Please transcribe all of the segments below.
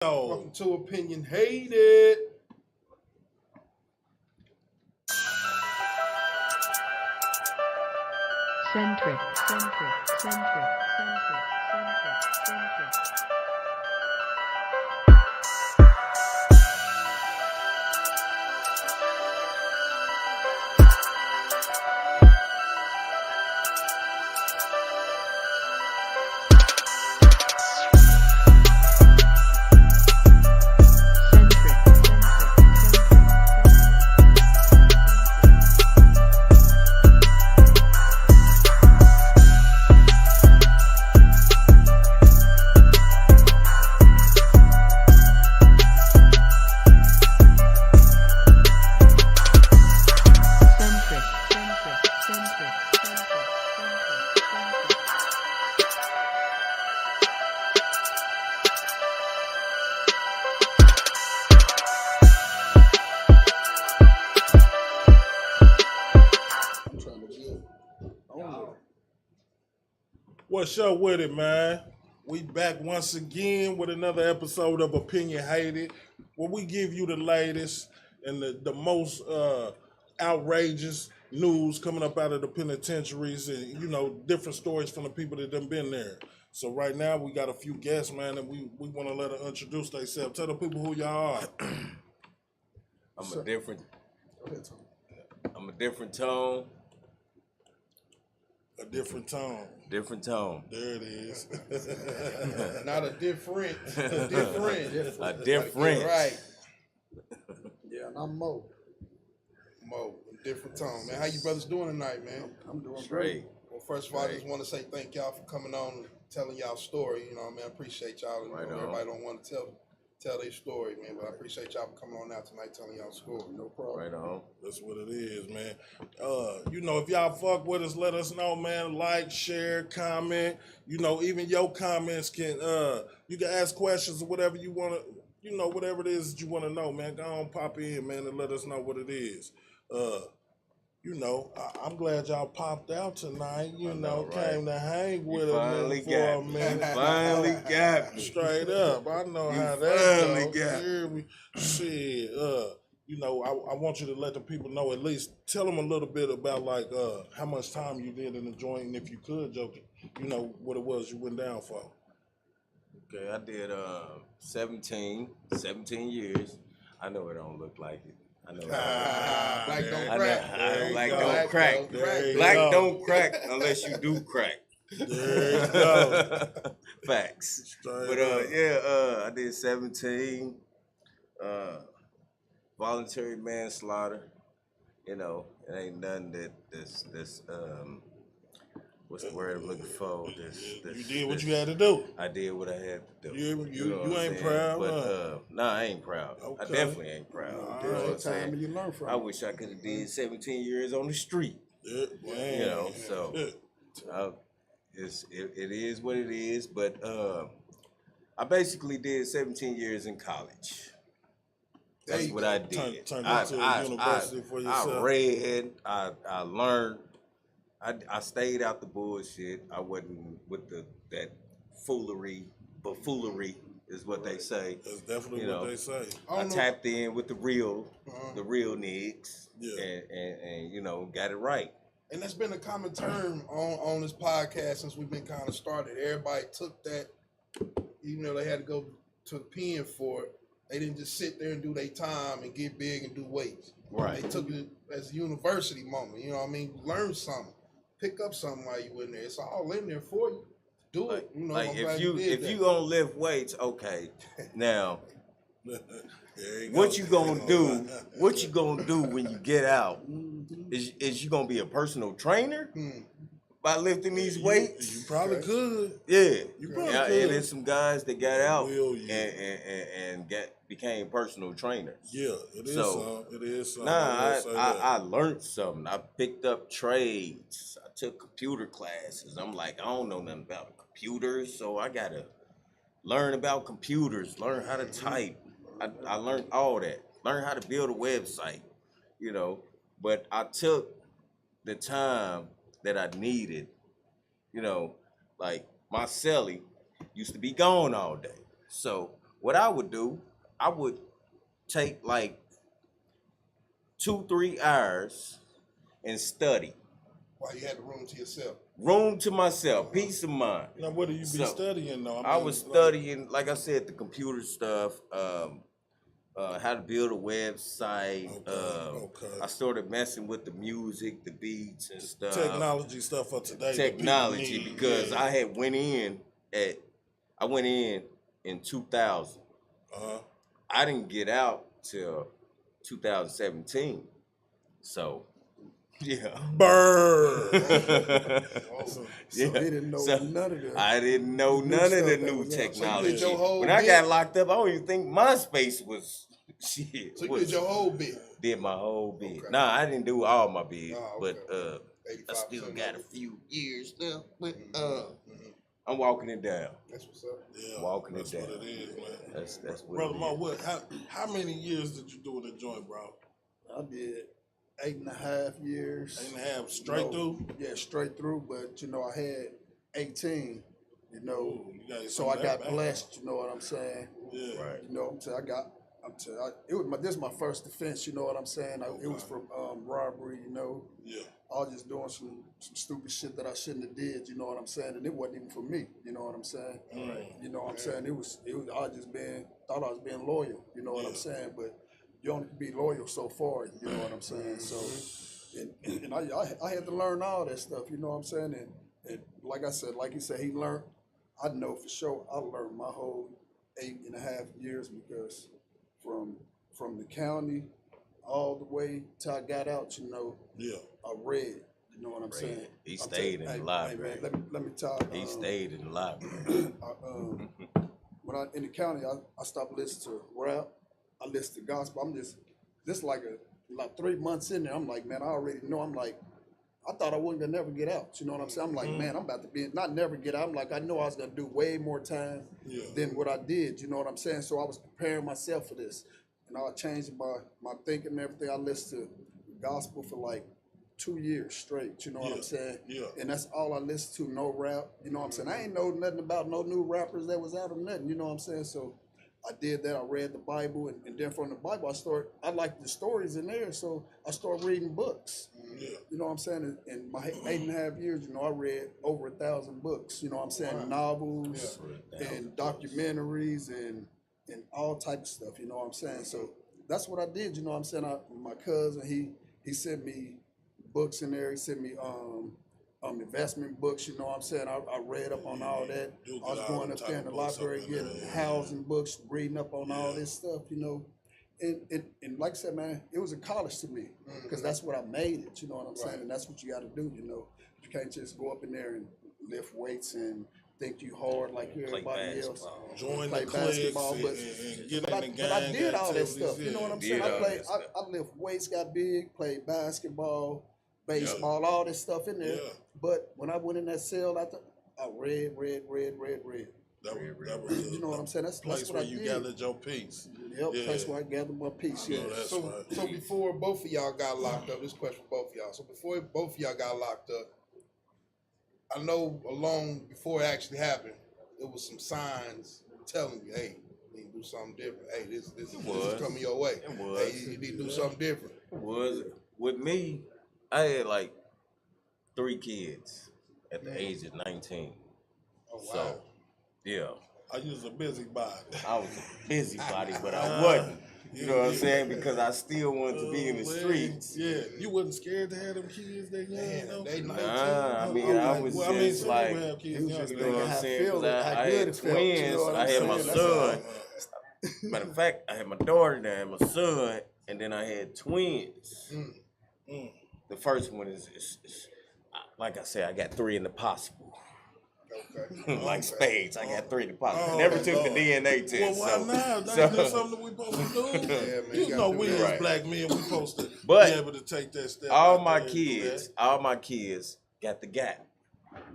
Welcome to Opinion Hated. Centric, centric, centric, centric, centric, centric. What's up with it, man? We back once again with another episode of Opinion Hated, where we give you the latest and the most outrageous news coming up out of the penitentiaries and, different stories from the people that done been there. So right now we got a few guests, man, and we want to let them introduce themselves. Tell the people who y'all are. I'm a different tone. A different tone. Different tone. There it is. Not a different. A different. A different. Right. Yeah, and I'm Moe. Moe, different tone, man. How you brothers doing tonight, man? I'm doing Straight. Well, first of all, I just want to say thank y'all for coming on and telling y'all story. You know, I appreciate y'all. Everybody don't want to tell their story, man, but I appreciate y'all for coming on out tonight telling y'all story. No problem. Right on. That's what it is, man. If y'all fuck with us, let us know, man. Like, share, comment. Even your comments can you can ask questions or whatever you want to, whatever it is that you want to know, man. Go on, pop in, man, and let us know what it is. I'm glad y'all popped out tonight. Came to hang with us for a minute. Finally got me. Straight up. I know how that finally goes. got Here we shit. I want you to let the people know, at least tell them a little bit about how much time you did in the joint, and if you could, joke, what it was you went down for. Okay, I did 17 years. I know it don't look like it. I know. Black don't crack. Black don't crack. Black don't crack unless you do crack. There you go. Facts. Straight But up. I did 17. Voluntary manslaughter. It ain't nothing that this what's the word I'm looking for? You did what you had to do. I did what I had to do. You ain't proud, but nah, I ain't proud. Okay. I definitely ain't proud. You know what I'm saying? Time you learn from. I wish I could have did 17 years on the street. Yeah, man. So it is what it is. But I basically did 17 years in college. That's what I did. Turned into a university for yourself. I read. I learned. I stayed out the bullshit. I wasn't with that foolery, buffoonery is what they say. That's definitely what they say. I tapped in with the real niggas, and got it right. And that's been a common term on this podcast since we've been kind of started. Everybody took that, even though they had to go to the pen for it. They didn't just sit there and do their time and get big and do weights. Right. They took it as a university moment. You know what I mean? Learn something. Pick up something while you in there. It's all in there for you. Do it. If you gonna lift weights, okay. Now, what you gonna do? What you gonna do when you get out? Is you gonna be a personal trainer by lifting these weights? You probably could. Yeah, You probably and could. there's some guys that got out Will you? and became personal trainers. Yeah, it is So, some. It is some. I learned something. I picked up trades. I took computer classes. I'm like, I don't know nothing about computers, so I gotta learn about computers, learn how to type. I learned all that. Learn how to build a website, But I took the time that I needed, like my celly used to be gone all day. So what I would do, I would take like 2-3 hours and study. While you had the room to yourself. Room to myself, peace of mind. Now, what do you be So, studying though? I was studying, like I said, the computer stuff, how to build a website. Okay. I started messing with the music, the beats and stuff. Technology stuff for today. Technology, because I had went in in 2000. I didn't get out till 2017. So, yeah. Burr. So they didn't know none of the. I didn't know none of the new technology. So you did your whole when I bit? got locked up, I don't even think MySpace was shit. So you did your whole bit. Did my whole bid. Okay. Nah, I didn't do all my bid, Okay. but I still 85% got of a it. few years left. But I'm walking it down. That's what's up. Yeah, Walking that's it what down. it is, man. That's what Brother it Mo, is. how many years did you do in the joint, bro? I did 8.5 years. 8.5 straight through? Yeah, straight through. But I had 18. Ooh, you gotta So come I back got back. blessed. You know what I'm saying? Right. Yeah. This is my first defense. You know what I'm saying? It was for robbery. Yeah. I was just doing some stupid shit that I shouldn't have did. You know what I'm saying? And it wasn't even for me. You know what I'm saying? You know what I'm saying? It was. I just thought I was being loyal. You know what I'm saying? But you only can be loyal so far. You know what I'm saying? So, and I had to learn all that stuff. You know what I'm saying? And like I said, like he said, he learned. I know for sure I learned my whole 8.5 years because from the county all the way till I got out, Yeah. I read. You know what I'm saying? He stayed in the library. Hey man, let me talk. He stayed in the library. When I in the county, I stopped listening to rap. I listen to gospel. I'm just like 3 months in there. I'm like, man, I already know. I'm like, I thought I wasn't gonna never get out. You know what I'm saying? I'm like, man, I'm about to be not never get out. I'm like, I know I was gonna do way more time than what I did. You know what I'm saying? So I was preparing myself for this, and I changed my thinking and everything. I listened to gospel for like 2 years straight. You know what I'm saying? Yeah. And that's all I listened to. No rap. You know what I'm saying? I ain't know nothing about no new rappers that was out or nothing. You know what I'm saying? So I did that. I read the Bible, and then from the Bible, I liked the stories in there, so I started reading books. Yeah. You know what I'm saying? In my 8.5 years, I read over 1,000 books. You know what I'm saying? Novels and documentaries and all type of stuff. You know what I'm saying? So that's what I did. You know what I'm saying? My cousin, he sent me books in there. He sent me investment books. You know what I'm saying? I read up on all that. I was going up there in the library getting housing books, reading up on all this stuff. And like I said, man, it was a college to me because that's what I made it. You know what I'm saying? And that's what you got to do. You can't just go up in there and lift weights and think you hard like everybody else. Join Play the cliques basketball, and get but in the game. but I did all that stuff. You know what I'm saying? Did all I lift weights, got big, played basketball, baseball, all this stuff in there. Yeah. But when I went in that cell, I read. That was You know what I'm saying? That's place what where I you did. gathered your peace. Yep, Yeah. place where I gathered my peace. Yeah. That's So, right. so before both of y'all got locked up, this question for both of y'all. So before both of y'all got locked up, I know before it actually happened, there was some signs telling you, hey, you need to do something different. Hey, this is coming your way. It was. Hey, you need to do something different. Was with me, I had like 3 kids at the age of 19. Oh, wow. So, yeah. I was a busybody. I was a busybody, but I wasn't. You know what I'm saying? Because I still wanted to be in the streets. Yeah, you wasn't scared to have them kids that young, Man, though? they 19. Nah, I mean, I was just some like, people have kids was younger just you than know what that. I'm how saying? feel 'Cause it, how I good had it felt, you know twins. what I I'm had my saying? That's son. Matter of fact, I had my daughter, then I had my son, and then I had twins. The first one is like I said, I got 3 in the possible. Okay. Like spades, I got 3 in the possible. Oh, Never took Lord. the DNA test. Well, why not? That's something we supposed to do. Yeah, man, You you know, gotta do we that. as Right. black men, we supposed to But be able to take that step. all out my there and do kids, that. all my kids got the gap.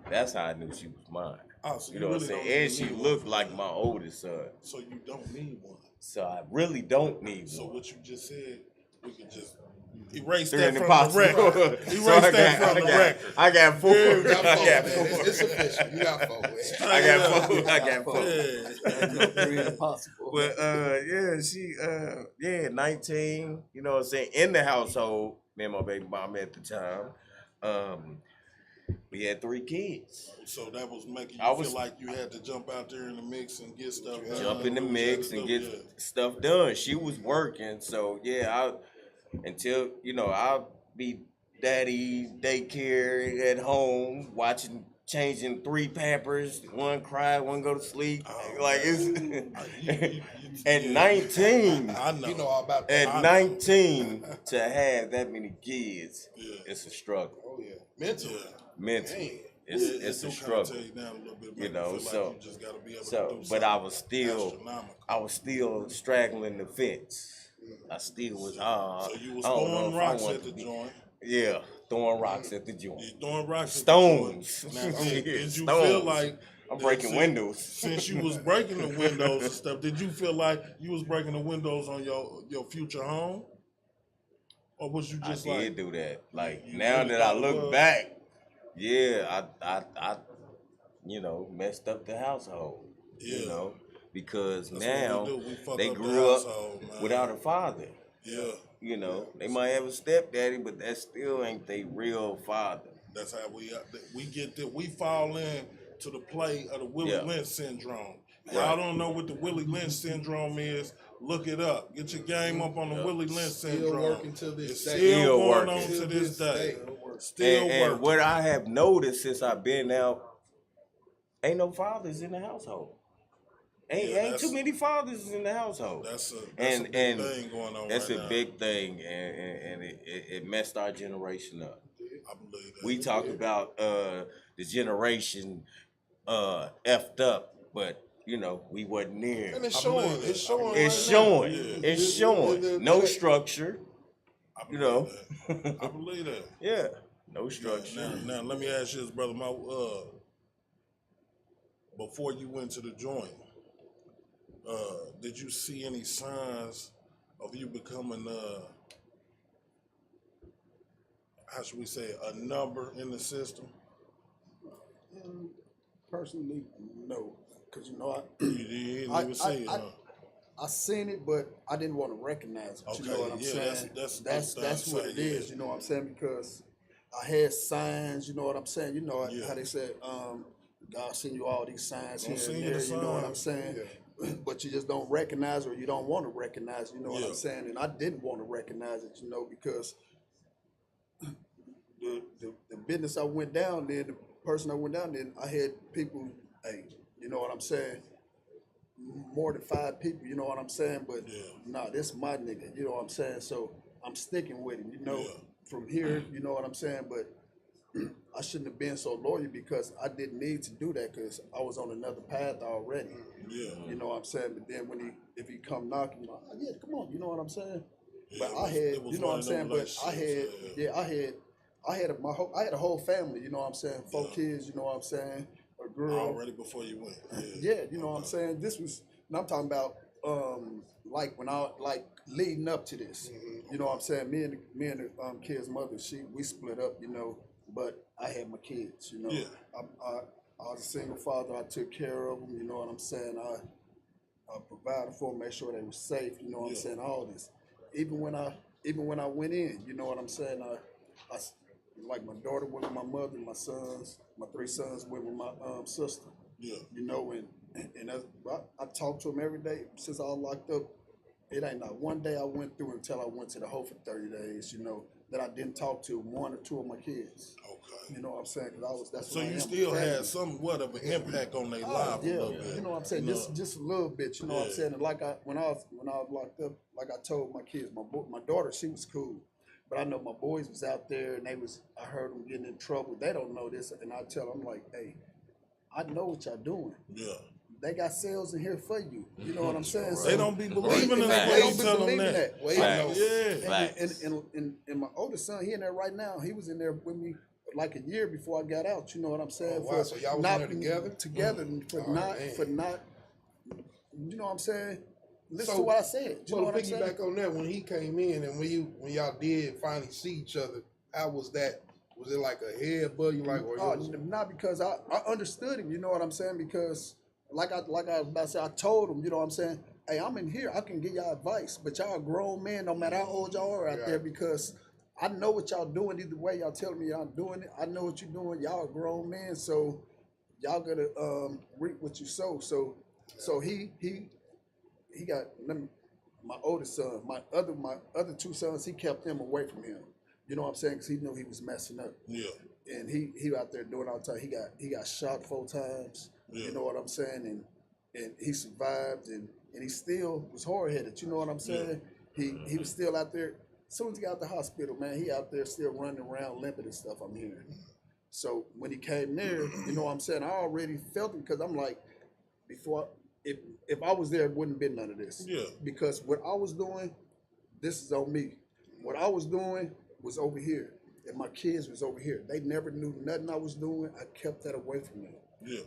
That's how I knew she was mine. Oh, so You know what I'm really saying? don't And even she need looked one. like my oldest son. So you don't need one. So I really don't need So one. what you just said, we could just Erase Three that and from impossible. the record. So Erase that from the record. I got 4. You got I four, got man. 4. It's official. You got 4, man. I got 4. I got 4. Yeah. Three impossible. But yeah, she 19, you know what I'm saying, in the household, me and my baby mama at the time. We had 3 kids. So that was making I you was- feel like you had to jump out there in the mix and get stuff done. Jump in the do what you had mix to and do, get stuff done. She was working, so yeah, until I'll be daddy daycare at home watching, changing 3 Pampers, one cry, one go to sleep. Oh, like it's at yeah. 19. I know. You know all about that. At 19 to have that many kids, Yeah. it's a struggle. Oh, yeah. Mental. Yeah. Mental, Dang. it's do a kinda struggle. tear you down a little bit, You make know, feel so- like you just gotta be able to So, do but something I was astronomical. still straggling the fence. I still was. So you was I don't know throwing if I rocks want at to the be- joint. Yeah, throwing rocks at the joint. You throwing rocks Stones. at the joint. Now, did you Stones. feel like I'm that breaking since- windows. Since you was breaking the windows and stuff, did you feel like you was breaking the windows on your future home? Or was you I just did like do that. Like you now really that I thought it look was? back, yeah, I messed up the household. Yeah. You know, because That's now what we do. We fuck they up the grew up household, man. without a father. Yeah, You know, they might have a stepdaddy, but that still ain't their real father. that's how we get that. We fall in to the play of the Willie Yeah. Lynch syndrome. Right. Y'all don't know what the Willie Lynch syndrome is. Look it up. Get your game up on the Yeah. Willie Lynch Still syndrome. working to this It's day. still Still going working. on to Till this day. Still Still and working. what I have noticed since I've been out, ain't no fathers in the household. Ain't that's- too many fathers in the household. That's a And- big and thing going on That's right a now. big thing, and it messed our generation up. I believe that. We talk about the generation effed up, but we wasn't there. And it's I showing. believe It's it. showing. It's right showing. Now. Yeah. It's showing. No structure. I You believe know. that. I believe that. Yeah. No structure. Now, let me ask you this, brother. Before you went to the joint, did you see any signs of you becoming, how should we say, a number in the system? Personally, no, because You didn't I- even see it, huh? I seen it, but I didn't want to recognize it. You know Okay, what I'm yeah, saying? that's what what it I'm is. saying, You know what I'm saying? Because I had signs. You know what I'm saying? You know Yeah. how they said, God send you all these signs Gonna here send and you the there. You know what I'm signs. saying? But you just don't recognize, or you don't want to recognize. You know what Yeah. I'm saying? And I didn't want to recognize it. You know, because the business I went down there, the person I went down there, I had people. Hey, you know what I'm saying? More than 5 people, you know what I'm saying? But Yeah. nah, this my nigga, you know what I'm saying? So I'm sticking with him, you know, Yeah. from here, you know what I'm saying? But I shouldn't have been so loyal because I didn't need to do that because I was on another path already. Yeah. You know what I'm saying? But then if he come knocking, I'm like, oh, yeah, come on, you know what I'm saying? Yeah, But it I was- had, it was you know one what I'm of them saying? But I had, relationships, yeah, I had a whole family, you know what I'm saying? 4 Yeah. kids, you know what I'm saying? A girl. Already before you went. Yeah, you know what I'm saying? This was, and I'm talking about like when I like leading up to this. You know what I'm saying? Me and the kid's mother, we split up, you know, but I had my kids, you know. Yeah. I was a single father. I took care of them, you know what I'm saying? I provided for them, made sure they were safe, you know what I'm Yeah. saying? All this. Even when I went in, you know what I'm saying? I like my daughter went with my mother, my 3 sons went with my sister. Yeah. You know, and I talk to him every day since I was locked up. It ain't not one day I went through until I went to the hole for 30 days, you know, that I didn't talk to 1 or 2 of my kids. Okay. You know what I'm saying? Cause that's So what I you am, still family. had somewhat of an impact on their life a Yeah, little bit. you know what I'm saying? You know? Just a little bit, you know what I'm Yeah. saying? And like when I was locked up, like I told my kids, my daughter, she was cool. But I know my boys was out there and I heard them getting in trouble. They don't know this. And I tell them, like, hey, I know what y'all doing. Yeah. They got sales in here for you. You know what I'm saying? They don't be believing in Facts. that. They They don't be tell them believing that. that. Well, Facts. Yeah. Facts. And my oldest son, he in there right now. He was in there with me like a year before I got out. You know what I'm saying? Oh, wow. So y'all was in there together? Together and Oh, man. for not, you know what I'm saying? listen to what I said. You know So what to I'm saying? piggyback on that, when he came in and when y'all did finally see each other, how was that? Was it like a headbutt? You like, or Oh, it was, not because I understood him. You know what I'm saying? Because like I was about to say, I told him. You know what I'm saying? Hey, I'm in here. I can give y'all advice, but y'all grown men, no matter how old y'all are out there, because I know what y'all doing. Either way, y'all telling me y'all doing it. I know what you're doing. Y'all are grown men, so y'all gotta reap what you sow. So he got my oldest son, my other two sons. He kept them away from him. You know what I'm saying? Because he knew he was messing up. Yeah. And he out there doing all the time. He got shot 4 times. Yeah. You know what I'm saying? And he survived and he still was hard headed. You know what I'm saying? He was still out there. As soon as he got out the hospital, man, he out there still running around limping and stuff, I'm hearing. So when he came there, you know what I'm saying, I already felt it because I'm like, if I was there, it wouldn't have been none of this. Yeah. Because what I was doing, this is on me. What I was doing was over here. And my kids was over here. They never knew nothing I was doing. I kept that away from them. Yeah.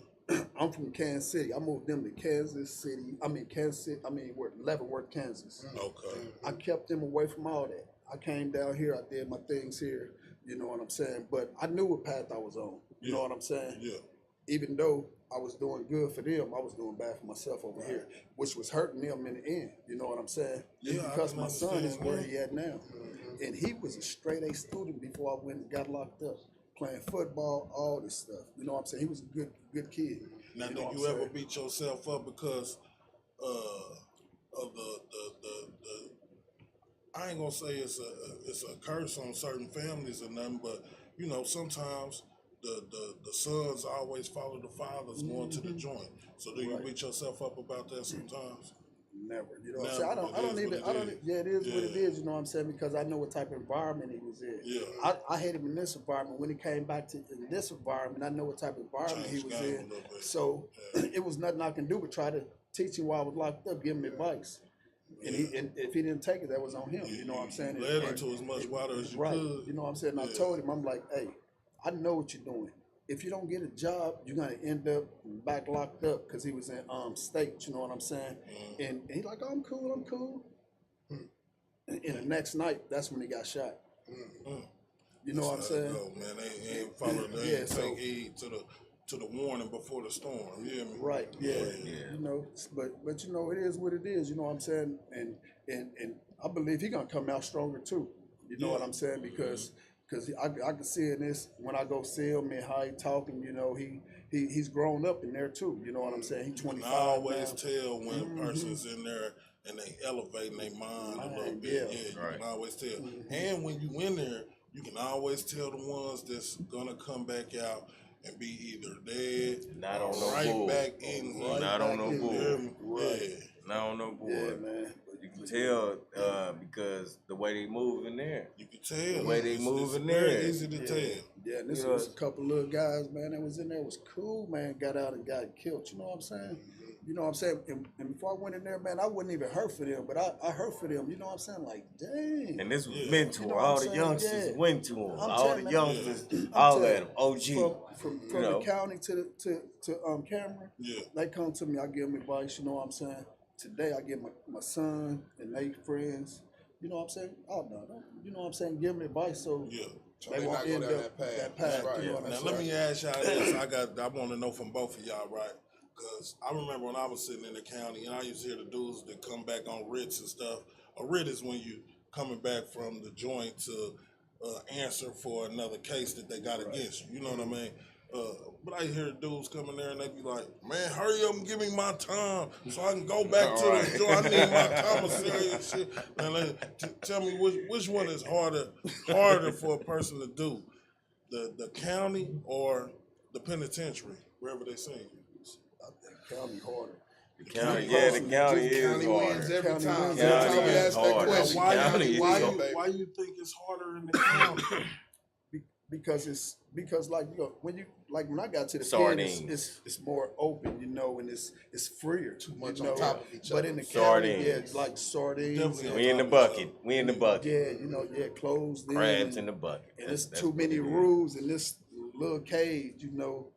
I'm from Kansas City. I moved them to Kansas City. Leavenworth, Kansas. Okay. I kept them away from all that. I came down here. I did my things here. You know what I'm saying? But I knew what path I was on. You know what I'm saying? Yeah. Even though I was doing good for them, I was doing bad for myself over here, which was hurting them in the end. You know what I'm saying? Yeah, Just I because can my son is understand, where man. he at now. And he was a straight A student before I went and got locked up, playing football, all this stuff. You know what I'm saying? He was a good kid. Now, know did what I'm you ever saying? beat yourself up because of the I ain't gonna say it's a curse on certain families or nothing, but you know, sometimes the sons always follow the fathers going to the joint. So do you beat yourself up about that sometimes? Never. You know what I'm Never. saying? It is what it Yeah. is, you know what I'm saying? Because I know what type of environment he was in. Yeah. I hated him in this environment. When he came back to in this environment, I know what type of environment he Changed was game a in. little bit. So it was nothing I can do but try to teach him while I was locked up, give him advice. And if he didn't take it, that was on him. You know what I'm saying? Led into as much water as you Right. could. You know what I'm saying? I told him, I'm like, hey, I know what you're doing. If you don't get a job, you're gonna end up back locked up because he was in state. You know what I'm saying? And he's like, oh, I'm cool. And the next night, that's when he got shot. You know what I'm saying? Go, man. They ain't following. They ain't take heed to the warning before the storm. You hear me? Right. Yeah. You know, but you know, it is what it is. You know what I'm saying? And I believe he's gonna come out stronger too. You know what I'm saying? Because I can see in this when I go see him and how he talking. You know, he's grown up in there too. You know what I'm saying? He's 25 I always now. tell when a person's in there and they elevating their mind a little bit. Yeah, you can always tell. And when you in there, you can always tell the ones that's gonna come back out and be either dead Not or on no right bull. back in here. Not on no You bull. hear me? Right. Yeah. Not on no board. Yeah, man. You can tell because the way they move in there. You can tell. The way they It's move in very there. easy to tell. Yeah, and this You know, was a couple little guys, man, that was in there. Was cool, man. Got out and got killed. You know what I'm saying? You know what I'm saying? And before I went in there, man, I wouldn't even hurt for them, but I hurt for them. You know what I'm saying? Like, dang. And this was mentor. You know what All I'm the saying? youngsters Yeah. went to him. I'm All telling the you, youngsters, I'm all telling of them. OG. From you know. the county to Cameron, Yeah. they come to me. I give them advice. You know what I'm saying? Today I give my son and they friends. You know what I'm saying? Oh no, you know what I'm saying? Give them advice so Yeah. so they they won't not go end down up that path. that path. Right. You know what I'm Now saying? let me ask y'all this. I want to know from both of y'all, right? Because I remember when I was sitting in the county and I used to hear the dudes that come back on writs and stuff. A writ is when you coming back from the joint to answer for another case that they got against you. You know what I mean? But I hear dudes coming there and they be like, man, hurry up and give me my time so I can go back to the joint. I need my commissary and shit. And tell me which one is harder for a person to do, the county or the penitentiary, wherever they send you. County harder. The county is County wins hard. every County time. wins Every every time we time. ask that Hard. question, Why County county is why wins, you baby. why you think it's harder in the county? Because like you know when I got to the Sardines. pen, it's more open, you know, and it's freer. Too much on top of each But other. in the county, Sardines. yeah, it's like sardines. Definitely. We in the bucket. We in the bucket. Yeah, you know, closed in. Crabs in the bucket. And it's That's too what many it is. rules in this little cage, you know.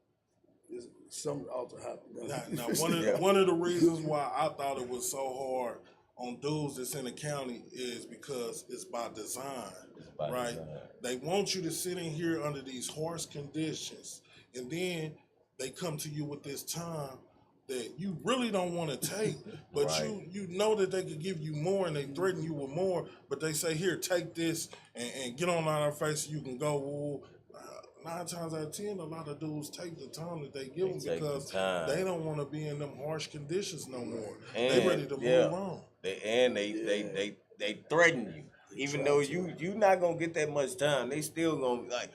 Something ought to happen. Now one of the reasons why I thought it was so hard on dudes that's in the county is because it's by design, by right? design. They want you to sit in here under these harsh conditions, and then they come to you with this time that you really don't want to take, but Right. you know that they could give you more, and they threaten you with more, but they say, here, take this and get on our face, you can go. Well, 9 times out of 10, a lot of dudes take the time that they give them take the because time. they don't want to be in them harsh conditions no more. And, They ready to move on. They threaten you. Even though you not gonna get that much time, they still gonna be like,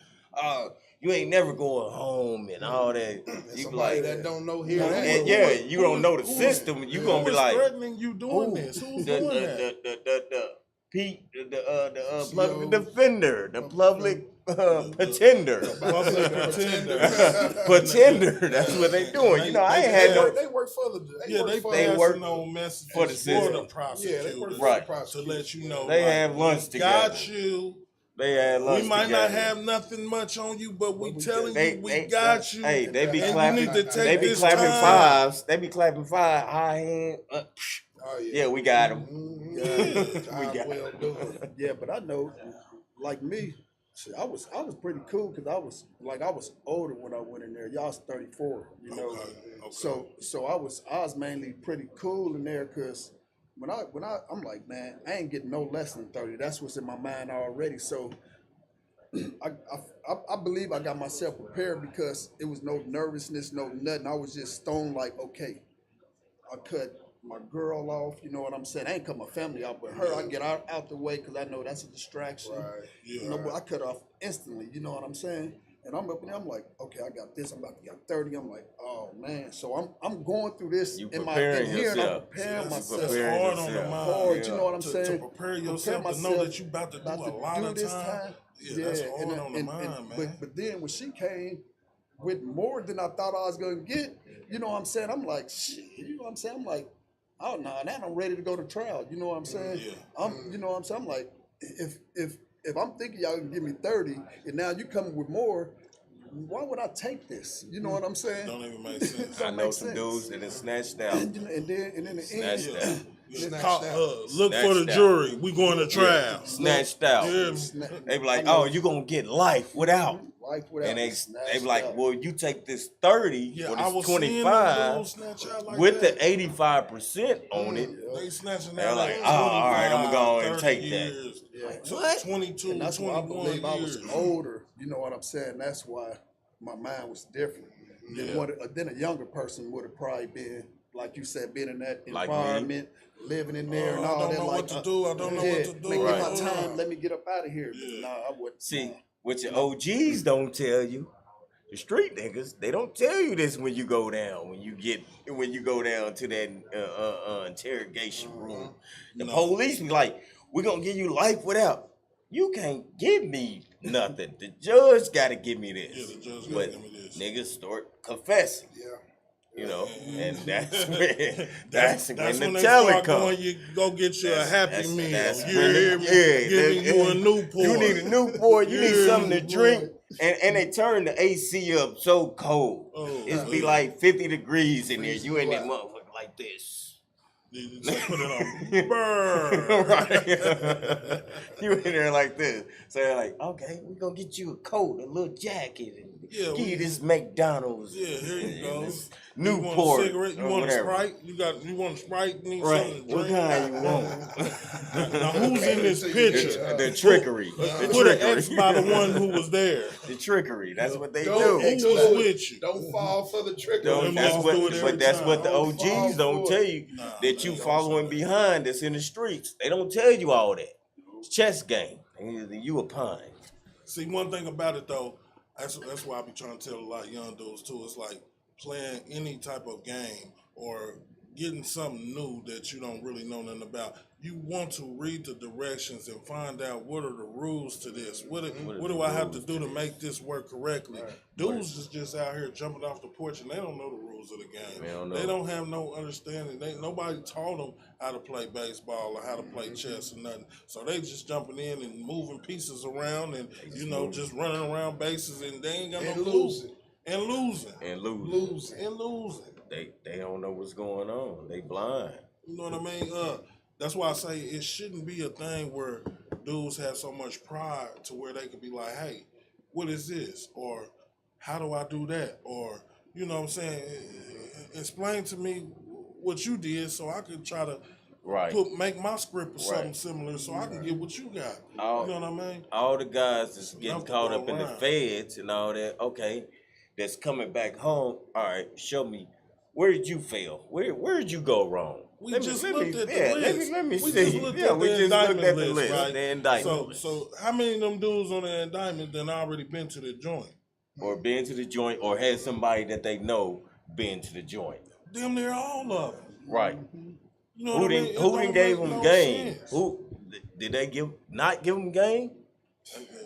you ain't never going home and all that. You Somebody like that don't know here. and you don't know the system. You gonna be Who is like threatening you doing this? Who's doing that? The public defender, the public pretender. Public pretender. Pretender. That's what they doing. You know, I ain't had no. They work for the. They work work no message for the system. the prosecutor. Yeah, they work for Right. the prosecutor. To let you know. They like, have lunch we together. got you. They had lunch We might together. not have nothing much on you, but we telling They- you we they- got you. Hey, they be and clapping. you need to take They be this clapping time. fives. They be clapping five. High hand. Oh, Yeah, we got him. We got well done. Yeah, but I know, like me, shit, I was pretty cool because I was older when I went in there. Y'all's 34, you know. Okay. So I was mainly pretty cool in there because when I'm like, man, I ain't getting no less than 30. That's what's in my mind already. So I believe I got myself prepared because it was no nervousness, no nothing. I was just stoned like, okay, I cut my girl off, you know what I'm saying? I ain't cut my family off, but her, I get out the way because I know that's a distraction. Right. You know, but I cut off instantly, you know what I'm saying? And I'm up in there, I'm like, okay, I got this, I'm about to get 30. I'm like, oh man. So I'm going through this You in preparing here, and I'm yourself. preparing myself. preparing Hard on the yourself. mind. Hard, you know what I'm to saying? prepare yourself to know that you about to do a lot of time. Yeah, that's hard on the mind, man. But then when she came with more than I thought I was gonna get, you know what I'm saying? I'm like, shit, you know what I'm saying? I'm like, oh no, now I'm ready to go to trial. You know what I'm saying? Yeah. You know what I'm saying? I'm like, if I'm thinking y'all can give me 30 and now you coming with more, why would I take this? You know what I'm saying? Don't even make sense. I Don't know make some sense. dudes that have snatched out. And then in the Snatched end, out. Look for the Snatched out. jury. We going to trial. Snatched out. Yeah. They be like, oh, you gonna get life without. life without And they snatched be like, out. well, you take this 30 Yeah, or I this was seeing them 25 dudes snatch out like with that. the 85% on it. They snatching They're out like, like, oh, all right, I'ma go and 30 take that. years, Yeah. What? 22, And that's why I 21 believe I was years. older. You know what I'm saying? That's why my mind was different. Then a younger person would have probably been, like you said, being in that Like me. environment, living in there and I all don't that. know like, what to do. I don't know what to do. Let me get my Right. time. Let me get up out of here. Yeah. Nah, I wouldn't. See, what your OGs don't tell you, the street niggas, they don't tell you this when you go down, when you go down to that interrogation room. The police be like, we're gonna give you life without. You can't give me nothing. The judge gotta give me this. Yeah, the judge gotta But give me this. niggas start confessing. Yeah. You know, and that's when that's when when the they telling start comes. going, you go get you a Happy That's- Meal. that's You when hear it- me? yeah, Giving they- you a Newport. You need a Newport. You need Yeah, something to drink, and they turn the AC up so cold. Oh, It's be yeah. like 50 degrees in there. You in that motherfucker like this. You just put it on burn. Right. You in there like this. So they're like, okay, we're gonna get you a coat, a little jacket, and Yeah, give you we- this McDonald's. Yeah, here you go. this You want a Newport. cigarette? You or want whatever. a Sprite? You want a Sprite? You need Right. something to What drink? kind you want? Now who's in this picture? The trickery. The Put an trickery. X by the one who was there. The trickery. That's what they Don't do. X Who was by it. with you? Don't fall for the trick. No, Them that's niggas what, do it every but that's time. what the Don't fall OGs don't for tell it. you. Nah, That they you don't following say that. behind that's in the streets. They don't tell you all that. It's chess game. And you a pine. See, one thing about it though, that's why I be trying to tell a lot of young dudes too. It's like playing any type of game or getting something new that you don't really know nothing about. You want to read the directions and find out what are the rules to this. What do I have to do to make this work correctly? Dudes is just out here jumping off the porch and they don't know the rules of the game. They don't know. They don't have no understanding. Nobody taught them how to play baseball or how to play chess or nothing. So they just jumping in and moving pieces around and just running around bases and they ain't got no And clue. losing. And losing. And lose. Losing. And losing. They don't know what's going on. They blind. You know what I mean? That's why I say it shouldn't be a thing where dudes have so much pride to where they could be like, hey, what is this? Or how do I do that? Or, you know what I'm saying? Explain to me what you did so I could try to make my script or something similar so I can get what you got. You know what I mean? All the guys that's getting caught up in the feds and all that, okay, that's coming back home, all right, show me, where did you fail? Where did you go wrong? We just looked at the list. Let me we see. Just looked at the indictment list, right? The indictment list. So how many of them dudes on the indictment then already been to the joint? Or been to the joint or had somebody that they know been to the joint. Damn near all of them. Right. You know who didn't gave them game? Who did they not give them game?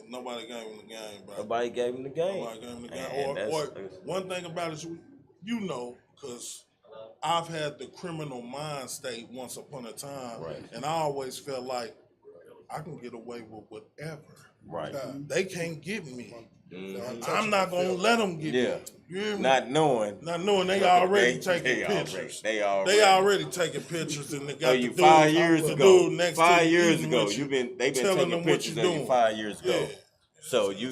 Nobody gave him the game, bro. Nobody gave him the game. Nobody gave him the game. Or one thing about it, you know, because I've had the criminal mind state once upon a time, and I always felt like I can get away with whatever. Right. They can't get me. I'm not gonna let them get me. You hear me? Not knowing they already taking pictures. They already taking pictures, and they got the dude, 5 years ago. Next 5 to years you, ago, they've been taking pictures of you 5 years ago. So you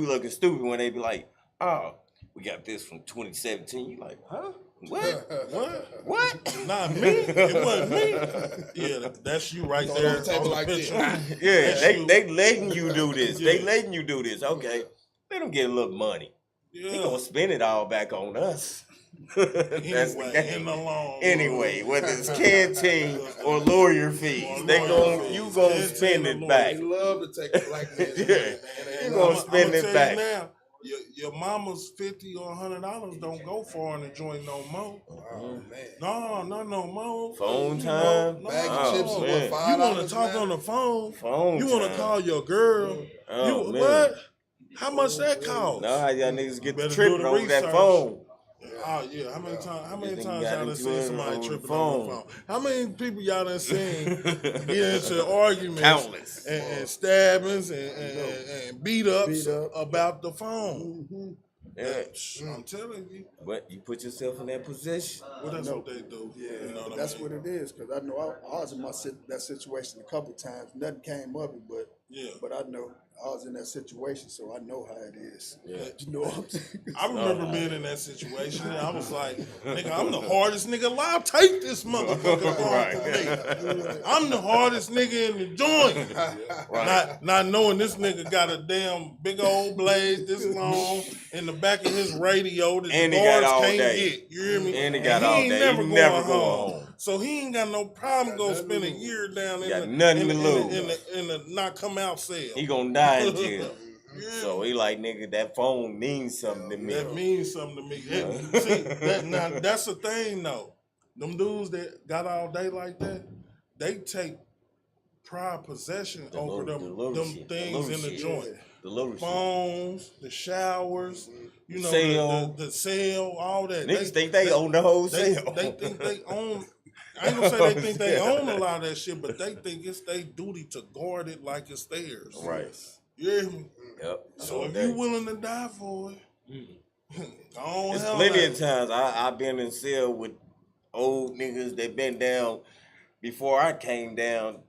looking stupid when they be like, oh, we got this from 2017. You like, huh? What? Not me. It wasn't me. Yeah, that's you right there on the picture. Yeah, they letting you do this. They letting you do this. Okay, let them get a little money. They gonna spend it all back on us. That's anyway, whether it's canteen or lawyer fees, you gonna spend it back. They love to take a black man. You gonna spend it back. Now, your mama's $50 or $100 don't go far in the joint no more. Oh man. No more. Phone time. Bag of chips is what, $5? You want to talk on the phone? You want to call your girl? What? How much that cost? No, how y'all niggas get the tripping over that phone. Oh yeah, how many times y'all done seen somebody tripping on the phone? How many people y'all done seen get into arguments, countless, and stabbings and beat ups about the phone? I'm telling you. But you put yourself in that position. Well, that's what they do. Yeah, you know that's what it is. Because I know I was in that situation a couple times. Nothing came of it, but I know I was in that situation, so I know how it is. Yeah. You know what I'm saying? I remember being in that situation, and I was like, nigga, I'm the hardest nigga alive. Take this motherfucker from me. I'm the hardest nigga in the joint. Not knowing this nigga got a damn big old blade this long in the back of his radio that the guards can't get. You hear me? And he got all day. He never going home. So he ain't got no problem gonna spend a year down in the not come out cell. He gonna die in jail. So he like, nigga, that phone means something to me. That means something to me. See, that's the thing though. Them dudes that got all day like that, they take pride possession over them things in the joint. The little phones, the showers, you know, the cell, all that. Niggas think they own the whole cell. They think they own. I ain't gonna say they think they own a lot of that shit, but they think it's their duty to guard it like it's theirs. Right. You hear me? Yep. So if you willing to die for it, it's plenty of times I've been in cell with old niggas that been down before I came down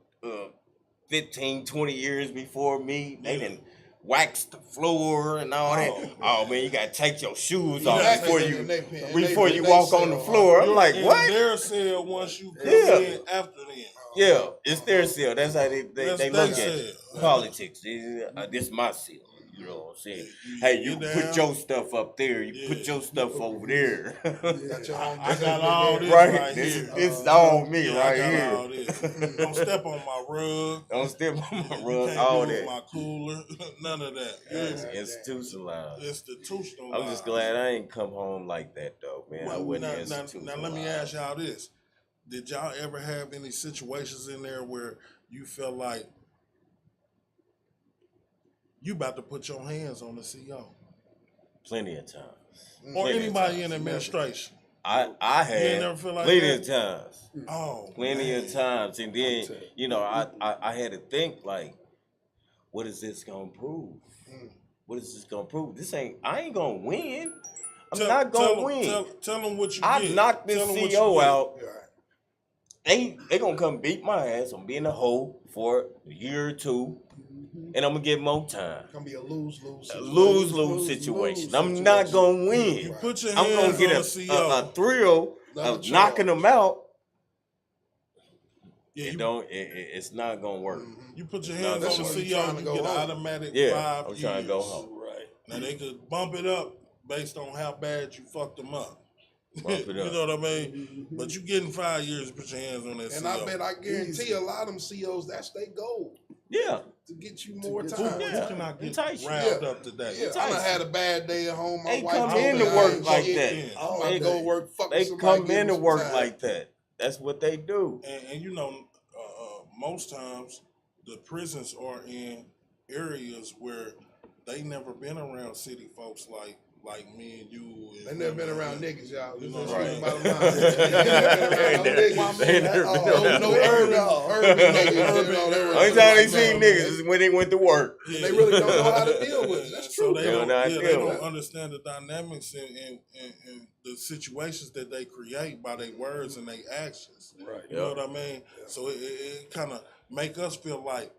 15, 20 years before me. They done waxed the floor and all that. Oh man, you gotta take your shoes off before you walk on the floor. I'm like, what? Their cell once you come in after them. Yeah, it's their cell. That's how they look at it. Politics. This my cell. You know what I'm saying? Hey, you put your stuff up there. You put your stuff over there. I got all this right here. It's all me right here. All this. Don't step on my rug. Don't step on my rug. Can't all move that. My cooler. None of that. It's institutionalized. Institutionalized. I'm just glad I ain't come home like that though, man. I wasn't institutionalized. Now let me ask y'all this. Did y'all ever have any situations in there where you felt like you about to put your hands on the CEO? Plenty of times. Or anybody in administration? I had never feel like plenty of times. Oh, plenty of times. And then, you know, I had to think like, what is this gonna prove? What is this gonna prove? I ain't gonna win. I'm not gonna win. Tell them what you did. I knocked this CEO out they gonna come beat my ass. I'm being a hoe for a year or two, and I'm gonna get more time. It's gonna be a lose-lose A situation. lose-lose situation. I'm not gonna win. You put your I'm hands gonna get on a the CO. thrill Another of knocking challenge. them out. Yeah, It's not gonna work. you put your It's not hands gonna on the work. CO, Trying to you go get an home. automatic Yeah, 5 I'm trying to go years. home. Right. Now they could bump it up based on how bad you fucked them up. Bump it You up. know what I mean? But you getting 5 years to put your hands on that And CO. I bet I guarantee a lot of them COs, that's their goal. Yeah. To get you more get time. you You cannot get Entice you. riled Yeah. up today. Yeah, I done had a bad day at home. My They wife come told in me to I work ain't like shit. that. I'm about They- to go work. Fuck They with somebody, come give in me to some work time. like that. That's what they do. And you know, most times the prisons are in areas where they never been around city folks like me and you. And They never been around niggas, y'all. You You know know, what I'm bottom saying? line. They never been around no niggas. They never been around No no urban niggas. You know, they were Only time they like see that. niggas is when they went to work. Yeah. They really don't know how to deal with it. That's So true. they They don't, don't know how to yeah, deal they with don't it. understand the dynamics and the situations that they create by their words and their actions. Right. You know what I mean? So it kind of make us feel like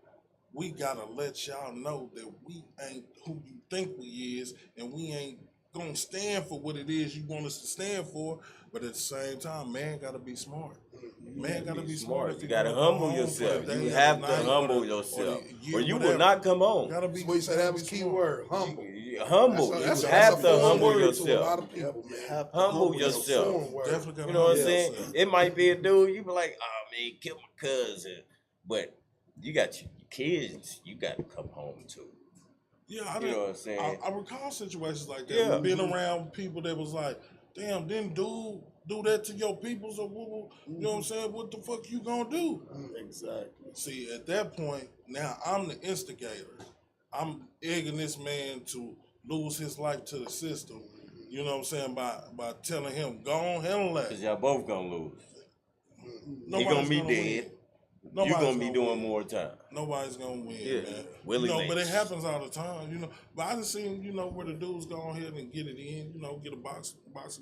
we gotta let y'all know that we ain't who you think we is, and we ain't gonna stand for what it is you want us to stand for. But at the same time, man gotta be smart. Man gotta be smart. If You he gotta gonna go humble home yourself. for a day You or have the to night humble or the yourself, year, or you will whatever. not come home. Gotta be. That's what he said. That was gotta key be smart. word. Humble. Humble. That's You a have to foreign humble word to a lot yourself. of people, man. You have to Humble That's a yourself. foreign word. Definitely gotta You know what I'm humble saying? yourself. It might be a dude, you be like, oh man, kill my cousin. But you got your kids, you got to come home to. Yeah, I You know what I'm saying? I recall situations like that. Yeah. Being around people that was like, damn, didn't dude do that to your peoples or woo. You know what I'm saying? What the fuck you gonna do? Exactly. See, at that point, now I'm the instigator. I'm egging this man to lose his life to the system. You know what I'm saying? By telling him, go on, handle that. Because y'all both going to lose. Nobody's He going to be win. dead. Nobody's You going to be doing win. more time. Nobody's gonna win, Yeah, man. Willie you know, but it Mays. happens all the time, you know. But I just seen, you know, where the dudes go ahead and get it in, you know, get a boxing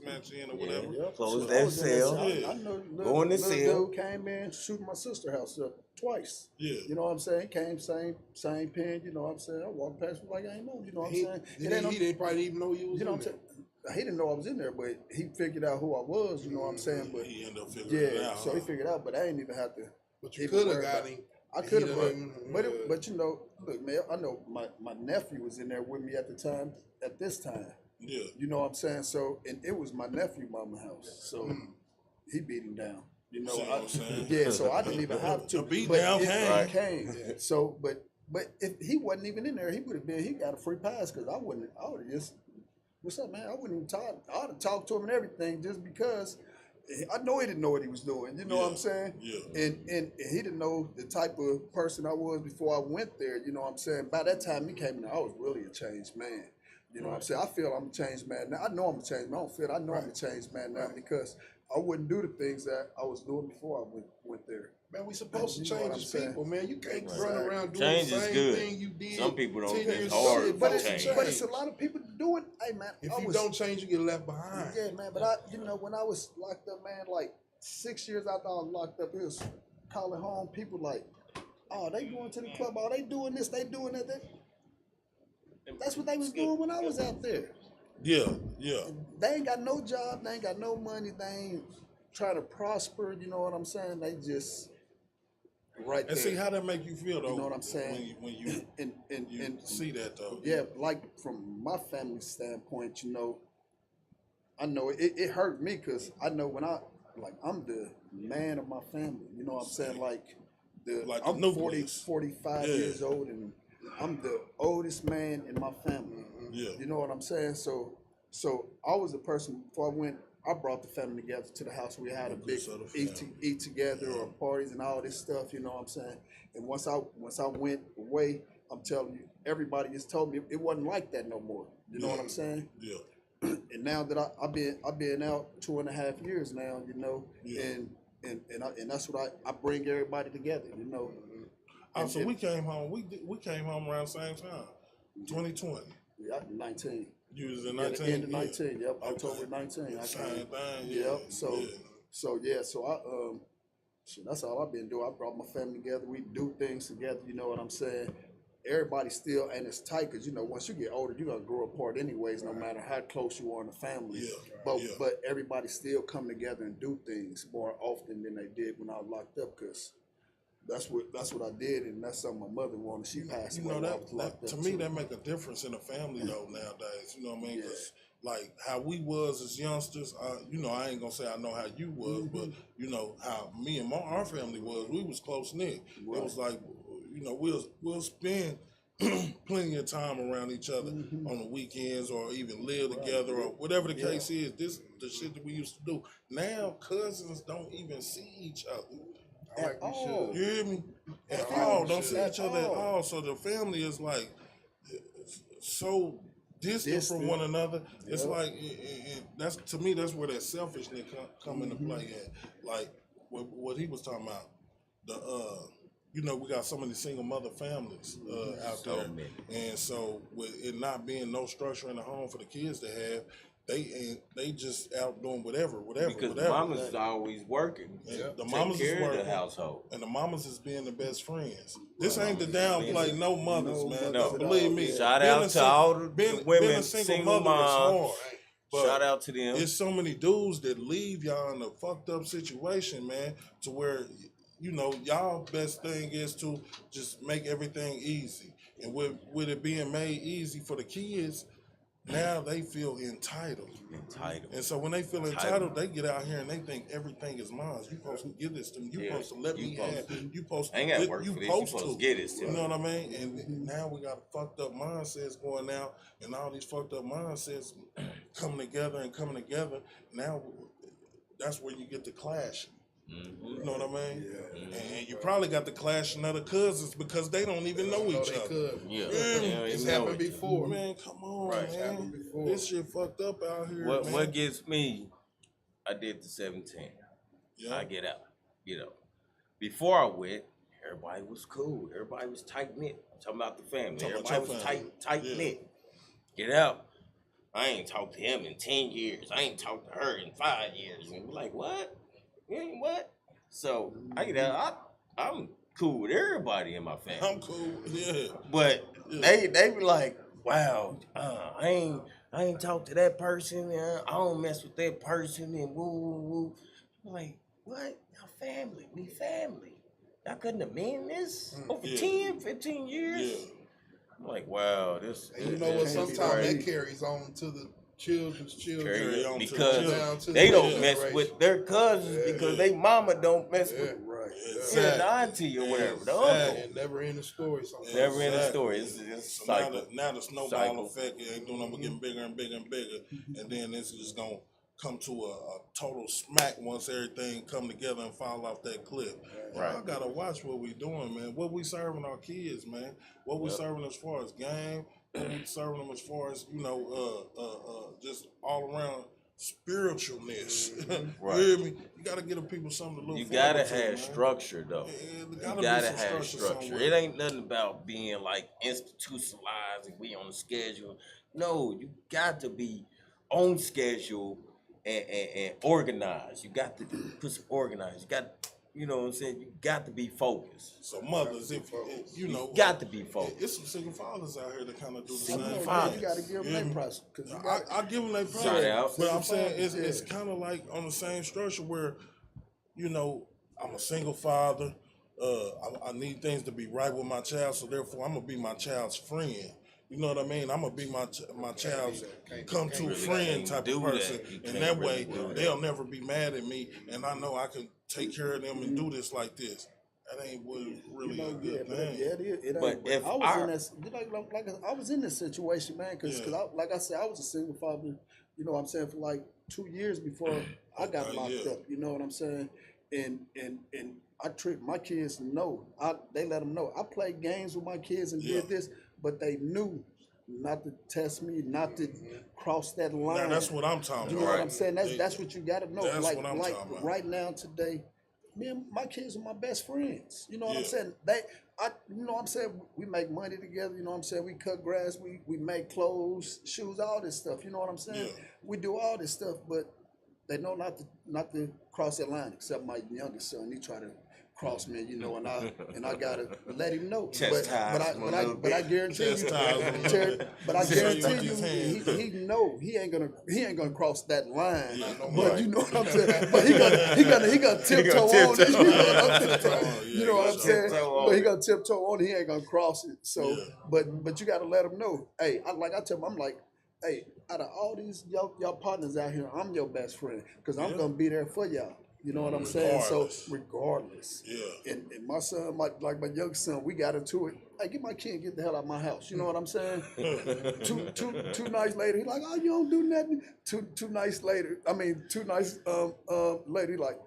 match in or whatever. Yeah. Close So I that was in there, cell. Yeah. I know Go in the little cell. dude came in, shooting my sister house up twice. Yeah. You know what I'm saying? Came same pen. You know what I'm saying? I walked past him like I ain't know. You know what I'm saying? It ain't no- He didn't probably even know you was you know in what I'm there. saying? He didn't know I was in there, but he figured out who I was. You know what I'm saying? But He ended up figuring it yeah, out. so he figured out. But I ain't even have to. But you even could have worry got about- him. I could He have, done- but you know, look, man. I know my nephew was in there with me at the time. At this time, Yeah. you know what I'm saying? So, and it was my nephew mama house. So he beat him down. You know, See what I'm saying? yeah. So I didn't even have to. The beat but down it came. came. So, but if he wasn't even in there, he would have been. He got a free pass because I wouldn't. I would have just. What's up, man? I wouldn't even talk. I'd have talked to him and everything just because. I know he didn't know what he was doing. You know what I'm saying? Yeah. And he didn't know the type of person I was before I went there. You know what I'm saying? By that time he came in, I was really a changed man. You know what I'm saying? I feel I'm a changed man now. I know I'm a changed man. I don't feel I know I'm a changed man now because I wouldn't do the things that I was doing before I went there. Man, we supposed to You know what change I'm as saying? people, man. You can't Exactly. run around doing Change the is same good. thing you did. Some people don't 10 think years it's hard ago. to But change. it's a lot of people doing. Hey man, If I you was, don't change, you get left behind. yeah, man. But I, you know, when I was locked up, man, like 6 years after I was locked up, it was calling home people like, oh, they going to the club, oh, they doing this, they doing that. That's what they was doing when I was out there. Yeah. Yeah. They ain't got no job, they ain't got no money, they ain't trying to prosper. You know what I'm saying? They just right And there. see how that make you feel though. You know what I'm saying? When you and see that though. yeah, like from my family standpoint, you know, I know it hurt me because I know when I'm the man of my family. You know what I'm saying? Like Like I'm the 40, nucleus. 45 Yeah. years old and I'm the oldest man in my family. Yeah. You know what I'm saying? So I was a person before I went. I brought the family together to the house. We had a big Nucleus of the family. eat together or parties and all this stuff. You know what I'm saying? And once I went away, I'm telling you, everybody just told me it wasn't like that no more. You know what I'm saying? Yeah. And now that I've been out 2.5 years now, you know, Yeah. and that's what I bring everybody together, you know. Oh, so we came home. We came home around the same time, 2020. Yeah, 19. You was in Yeah, 19. the end of 19. Yep, Okay. October 19. I Same came. thing. Yeah. Yep. So Yeah. so I Shit, that's all I've been doing. I brought my family together. We do things together. You know what I'm saying? Everybody still ain't as tight because, you know, once you get older, you're going to grow apart anyways, no matter how close you are in the family. Yeah, But everybody still come together and do things more often than they did when I was locked up because that's what I did, and that's something my mother wanted. She passed You away know, when I was locked up to me, too. that make a difference in a family, though, nowadays. You know what I mean? 'Cause, like, how we was as youngsters, you know, I ain't going to say I know how you was, but, you know, how me and our family was, we was close-knit. Right. It was like, you know, we'll spend plenty of time around each other on the weekends or even live together or whatever the case is. This the shit that we used to do. Now cousins don't even see each other. Like we should. You hear me? At Yeah, all. we Don't should. see each other at all. So the family is like so distant from one another. It's like that's to me. That's where that selfishness come into play at. Like what he was talking about. You know, we got so many single mother families out So there, many. and so with it not being no structure in the home for the kids to have, they just out doing whatever. Because mama's is always working. And the Take mamas is care of working, the household. and the mamas is being the best friends. This ain't to downplay no mothers, No man. mothers at Believe all, me. yeah. Shout being out a to all the being women, a single single mother is moms. hard. But Shout out to them. it's so many dudes that leave y'all in a fucked up situation, man, to where, you know, y'all best thing is to just make everything easy. And with it being made easy for the kids, now they feel entitled. And so when they feel entitled, they get out here and they think everything is mine. You supposed to give this to me. You supposed to let me have. You supposed to. I ain't gotta work you for this. supposed You supposed to to get this to You me. know what I mean? And now we got fucked up mindsets going out, and all these fucked up mindsets coming together. Now that's where you get the clashing. You know what I mean? And you probably got the clashing of the cousins because they don't even know each They other. could. Yeah. It's happened before. Man, come on, Right. man. Before. This shit fucked up out here, man. What gets me, I did the 17. Yeah. I get out. You know. Before I went, everybody was cool. Everybody was tight knit. I'm talking about the family. Talking about Everybody your was family. tight Yeah. knit. Get out. I ain't talked to him in 10 years. I ain't talked to her in 5 years. And we're like, what? You ain't what? So I get out. I'm cool with everybody in my family. I'm cool. Yeah. But they be like, wow, I ain't talked to that person. I don't mess with that person and woo woo woo. I'm like, what? Y'all family. We family. Y'all couldn't have been this over 10, 15 years? Yeah. I'm like, wow, this. And you know what? this is Sometimes crazy. that carries on to the children's children. Carry on to the Because children. Down to they the don't next mess generation. with their cousins because they mama don't mess Yeah. with Right. the auntie or whatever, the uncle. And never in the story sometimes. Never in the Exactly. story. It's So cycle. now the snowball Cycle. effect it ain't doing nothing but getting bigger and bigger and bigger, and then it's just gonna come to a total smack once everything come together and fall off that cliff. Right. I gotta watch what we doing, man. What we serving our kids, man. What we serving as far as game. What we serving them as far as, you know, just all around spiritualness. Right. You hear me? You gotta give the people something to look You forward gotta to, have man. structure though. Yeah, You there gotta be some have structure. somewhere. It ain't nothing about being like institutionalized and we on the schedule. No, you got to be on schedule and organized. You got to put some organized. You got, you know what I'm saying? You got to be focused. So mothers, if you know, Got to be focused. it's some single fathers out here that kind of do the Single same fathers. thing. You got to give them Yeah. their price. Cause you I got, give them their price, Shout out. but I'm saying Single it's fathers, kind of like on the same structure where, you know, I'm a single father. I need things to be right with my child, so therefore I'm gonna be my child's friend. You know what I mean? I'm gonna be my child's come-to friend type do of that. person, You and can't that really way do that. they'll never be mad at me, and I know I can take care of them and do this like this. That ain't really a good thing. it is. It But ain't, if I was our- in this, like I was in this situation, man, because like I said, I was a single father. You know what I'm saying, for like 2 years before I got Okay, locked yeah. up. You know what I'm saying, and I treat my kids know. They let them know. I played games with my kids and Yeah. did this, but they knew not to test me, not to cross that line. Now that's what I'm talking You about. know what I'm saying? That's what you gotta know. That's like what I'm like talking about. right now today, me and my kids are my best friends. You know what I'm Yeah. saying? You know what I'm saying? We make money together. You know what I'm saying? We cut grass. We make clothes, shoes, all this stuff. You know what I'm saying? Yeah. We do all this stuff, but they know not to cross that line, except my youngest son. He tried to cross me, you know, and I gotta let him know. But I guarantee you, but I guarantee you, he know he ain't gonna cross that line. But you know what I'm saying. But he gonna tiptoe on it. You know what I'm saying. But he gonna tiptoe on it. He ain't gonna cross it. So, but you gotta let him know. Hey, I tell him, I'm like, hey, out of all these y'all partners out here, I'm your best friend because I'm gonna be there for y'all. You know what I'm saying? So regardless. Yeah. And my son, my youngest son, we got into it. Hey, get my kid, get the hell out of my house. You know what I'm saying? two nights later, he like, oh, you don't do nothing. Two nights later, later, he like,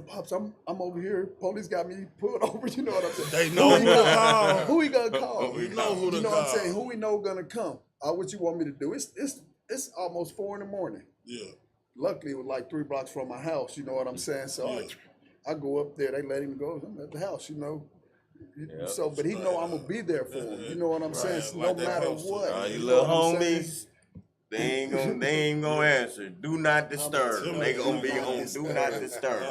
Pops, I'm over here. Police got me pulled over. You know what I'm saying? They know who to call. Who he gonna call? We know who to call. You know what I'm saying? Who we know gonna come? What you want me to do? It's almost 4 a.m. Yeah. Luckily, it was like 3 blocks from my house. You know what I'm saying? So I go up there. They let him go. I'm at the house. You know. Yep. So, but he know I'm gonna be there for him. You know what I'm saying? So no matter what. You little homies. They ain't gonna answer. Do not disturb. They gonna be on do not disturb.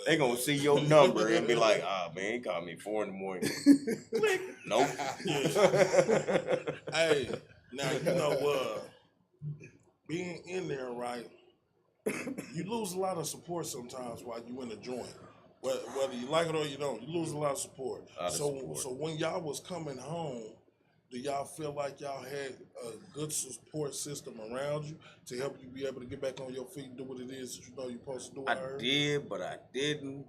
They gonna see your number and be like, man, he called me 4 a.m. Click. Nope. Hey, now you know being in there, right? You lose a lot of support sometimes while you in the joint. Whether you like it or you don't, you lose a lot of support. So when y'all was coming home, do y'all feel like y'all had a good support system around you to help you be able to get back on your feet and do what it is that you know you're supposed to do? I did, but I didn't.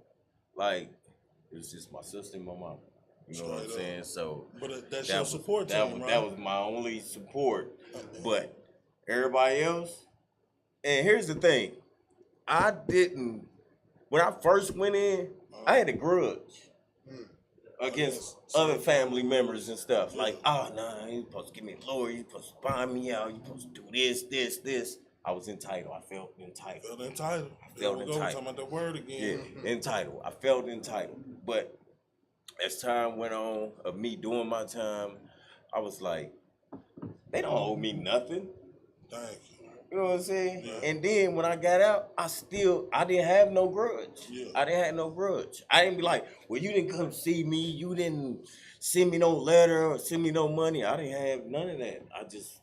Like, it was just my sister and my mom. You know what I'm saying? So, but that's your support team, right? That was my only support. But everybody else, and here's the thing, I didn't. When I first went in, I had a grudge against other family members and stuff. Like, oh, nah, you supposed to give me a lawyer, you supposed to find me out, you supposed to do this. I was entitled. I felt entitled. Talking about that word again. Yeah, entitled. I felt entitled. But as time went on of me doing my time, I was like, they don't owe me nothing. Thank you. You know what I'm saying? Yeah. And then when I got out, I didn't have no grudge. Yeah. I didn't have no grudge. I didn't be like, well, you didn't come see me. You didn't send me no letter or send me no money. I didn't have none of that. I just,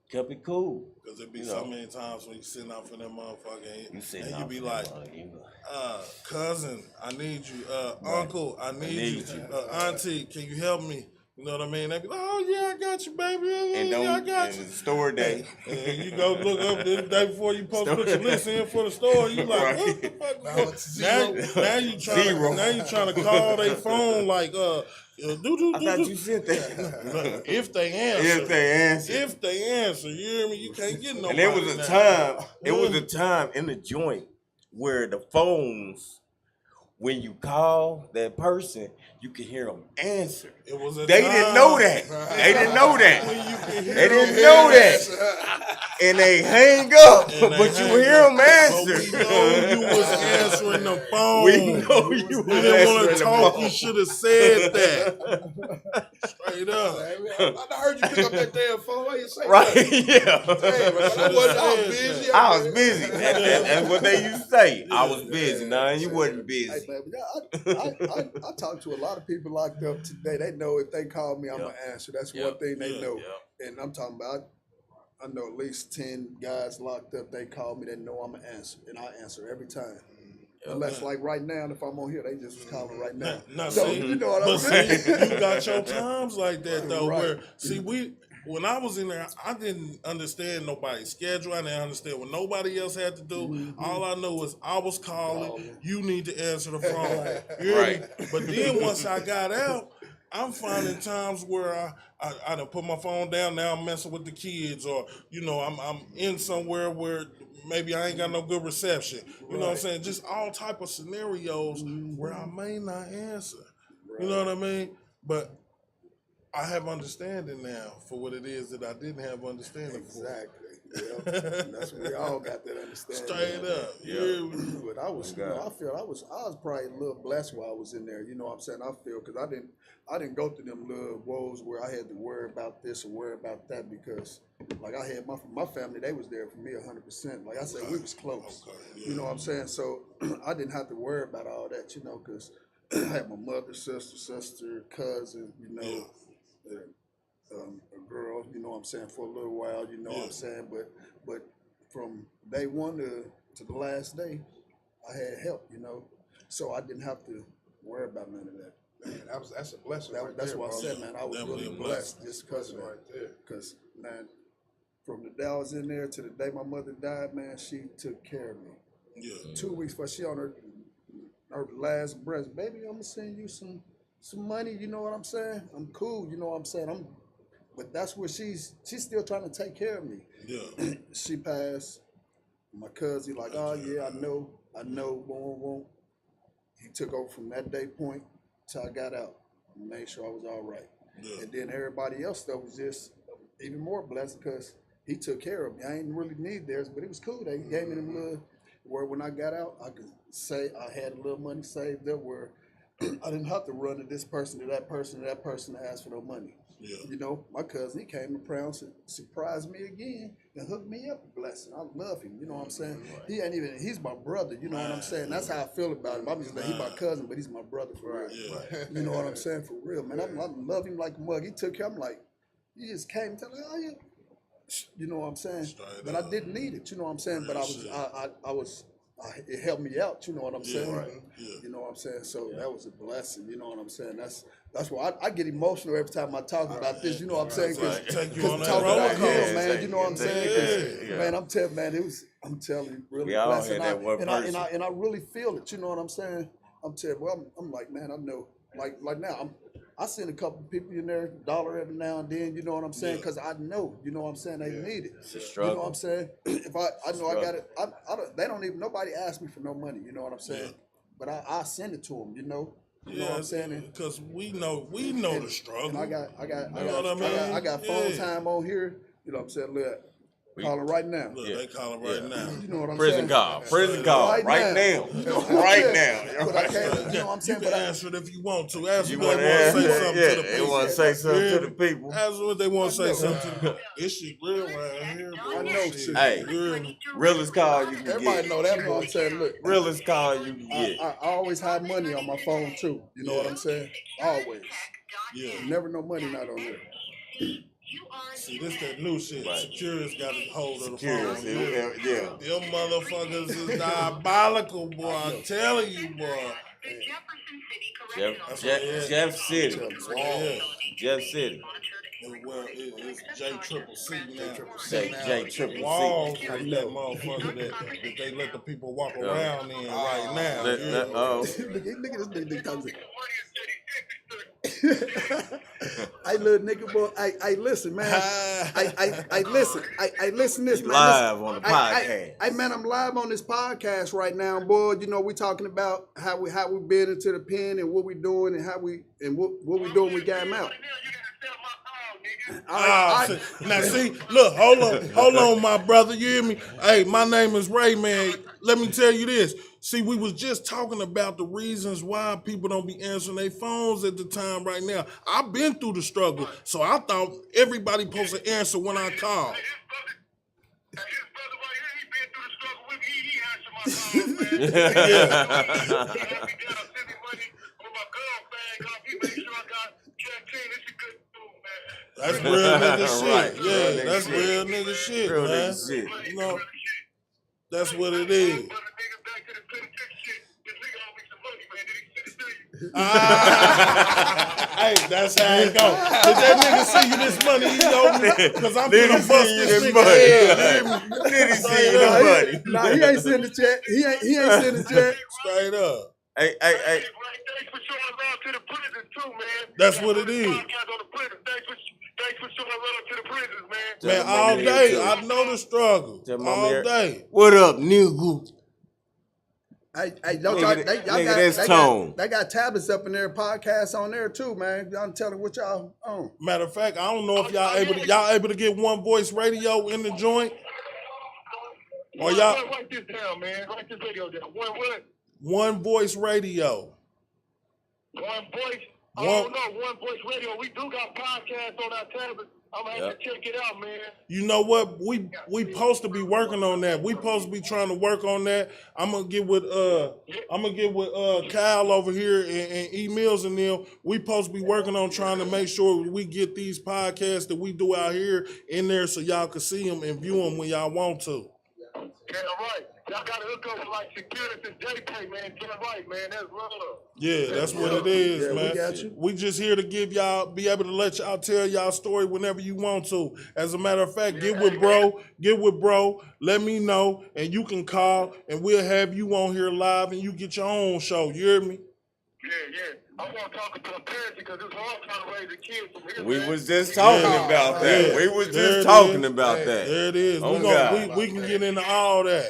kept it cool. Because there be so many times when you sitting out for that motherfucker and you be like, cousin, I need you. Uncle, I need you. Auntie, can you help me? You know what I mean? They be like, oh yeah, I got you, baby. I got you. Store day. And you go look up the day before you supposed to put your list in for the store. You like, what the fuck? Now you trying to call their phone like, I thought you said that. If they answer, you hear me? You can't get no. And there was a time in the joint where the phones, when you call that person, you can hear them answer. It was a they time. didn't know that. They didn't know that. They didn't know that. And they hang up, but you hear them answer. But we know you was answering the phone. We know you was didn't want to talk. You should have said that. Straight up. I heard you pick up that damn phone. Why you say right? That? Yeah. I was busy. I was busy. That's what they used to say. I was busy. Nah, you wasn't busy. Hey, man, I talk to a lot of people locked up today. They know if they call me, I'm going to answer. That's one thing they know. And I'm talking about, I know at least 10 guys locked up. They call me, they know I'm going to answer. And I answer every time. Unless, like right now, if I'm on here, they just calling right now. So, you know what I'm saying? You got your times like that, though, where, when I was in there, I didn't understand nobody's schedule. I didn't understand what nobody else had to do. Mm-hmm. All I know is I was calling. You need to answer the phone. You hear me? But then once I got out, I'm finding times where I done put my phone down. Now I'm messing with the kids, or I'm in somewhere where maybe I ain't got no good reception. You know what I'm saying? Just all type of scenarios where I may not answer. You know what I mean? But I have understanding now for what it is that I didn't have understanding for. Yeah, that's what we all got that understanding. Straight up. Yeah. But I was, I feel I was probably a little blessed while I was in there. You know what I'm saying? I feel because I didn't go through them little woes where I had to worry about this or worry about that because, like, I had my family, they was there for me 100%. Like I said, we was close. Okay, yeah. You know what I'm saying? So I didn't have to worry about all that, you know, because I had my mother, sister, cousin, you know, a girl, you know what I'm saying, for a little while, you know what I'm saying. But from day one to the last day, I had help, you know, so I didn't have to worry about none of that. Man, that's a blessing. That's there, why I bro. said, man, I was Definitely really a blessed just because of Right that. there. Because, man, from the day I was in there to the day my mother died, man, she took care of me. Yeah. 2 weeks before she on her last breath, baby, I'm gonna send you some money. You know what I'm saying? I'm cool. You know what I'm saying? But that's where she's still trying to take care of me. Yeah. She passed. My cousin like, oh yeah, I know, boom. He took over from that day point till I got out and made sure I was all right. Yeah. And then everybody else that was just even more blessed because he took care of me. I ain't really need theirs, but it was cool. They gave me them little where when I got out, I could say I had a little money saved up where I didn't have to run to this person, to that person to ask for no money. Yeah. You know, my cousin, he came around, surprised me again, and hooked me up a blessing. I love him, you know what I'm saying? He ain't even, he's my brother, you know what I'm saying? That's how I feel about him. I'm just like, he's my cousin, but he's my brother for real. Yeah. You know what I'm saying? For real, man. I love him like a mug. He took care, I'm like, he just came and tell me, oh, yeah. You know what I'm saying? Straight But up. I didn't need it, you know what I'm saying? But it helped me out, you know what I'm saying? Yeah. You know what I'm saying? So that was a blessing, you know what I'm saying? That's why I get emotional every time I talk about this, you know what I'm saying? Because Take you on that talking roller about him, coaster. man, you know what I'm saying? 'Cause, Yeah. man, I'm telling you, really We all blessed. had that one person. And I really feel it, you know what I'm saying? I'm telling you, well, I'm like, man, I know, like now, I send a couple people in there, $1 every now and then, you know what I'm saying? Because I know, you know what I'm saying, they need it. It's a You know struggle. what I'm saying? If I know I got it, they don't even, nobody asked me for no money, you know what I'm saying? But I send it to them, you know what I'm saying? Because we know the struggle. And I got You know what I mean? I got phone Yeah. time on here, you know what I'm saying? Look, calling right now. Look, they calling right now. You know what I'm Prison saying? call. Prison call. Right Right now. now. You know what I'm Right saying? now. But I can't, you know what I'm You saying? can But answer it if you want to. Ask You them want they to want to answer? say something to the They people. want to say something to the people. Ask them what they want to say something to the people. This shit real around here, bro. I know shit. Hey, Real. realest call you can everybody get. know that, you know what I'm saying? Look, Realest call you can get. I always have money on my phone too. You know what I'm saying? Always. Yeah. Never no money not on there. See, this that new shit. Right. Security's got a hold of the Curious. phone. Yeah. Them motherfuckers is diabolical, boy. I'm telling you, boy. Jeff City. Yeah. Jeff City. Well, it's J-Triple-C now. J-Triple-C. Walls is that motherfucker that they let the people walk around in right now. Let- Yeah. let- Look at this nigga talking. Hey, little nigga, boy. Hey, listen, man. I listen. I listen this, You man. live Listen. on the podcast. Hey, man, I'm live on this podcast right now, boy. You know, we talking about how we been into the pen and what we doing and what we doing. We got him out. Now see, look, hold on, my brother. You hear me? Hey, my name is Ray, man. Let me tell you this. See, we was just talking about the reasons why people don't be answering their phones at the time right now. I've been through the struggle, so I thought everybody supposed to answer when I call. That's real nigga shit. Right. Yeah, Real nigga that's shit. real nigga shit, Real man. nigga shit. You know, that's what it is. Hey, that's how it go. Did that nigga see you this money he owe me? Because I'm Did he finna bust see you this this nigga money? head. You hear me? Did he see Straight you up. this money? Nah, he ain't sending the check. He ain't sending the check. Straight up. Hey. Thanks for showing love to the prisons too, man. That's what it is. Thanks for showing love to the prisons, man. Tell Man, them all I'm here, day. too. I know the struggle. Tell them I'm All here. day. What up, nigga? Hey, Tone. they got tablets up in there, podcasts on there too, man. I'm telling what y'all on. Matter of fact, I don't know if y'all able to get One Voice Radio in the joint. Or y'all Write this down, man. Write this video down. One what? One Voice Radio. One Voice. I One- don't know. One Voice Radio. We do got podcasts on our tablet. I'm gonna have to check it out, man. You know what? We supposed to be working on that. We supposed to be trying to work on that. I'm gonna get with Kyle over here and emails and them. We supposed to be working on trying to make sure we get these podcasts that we do out here in there so y'all can see them and view them when y'all want to. Yeah, right. Y'all gotta hook up with like security and JPay, man. Get it right, man. That's love. Yeah, that's what it is, Yeah, we man. got you. We just here to be able to let y'all tell y'all story whenever you want to. As a matter of fact, get with bro, let me know, and you can call, and we'll have you on here live, and you get your own show. You hear me? Yeah. I want to talk to the parents because it's hard trying to raise a kid from here. We man. was just talking about that. Yeah. We was There just it talking is. about that. There it is. Oh, God. We can get into all that.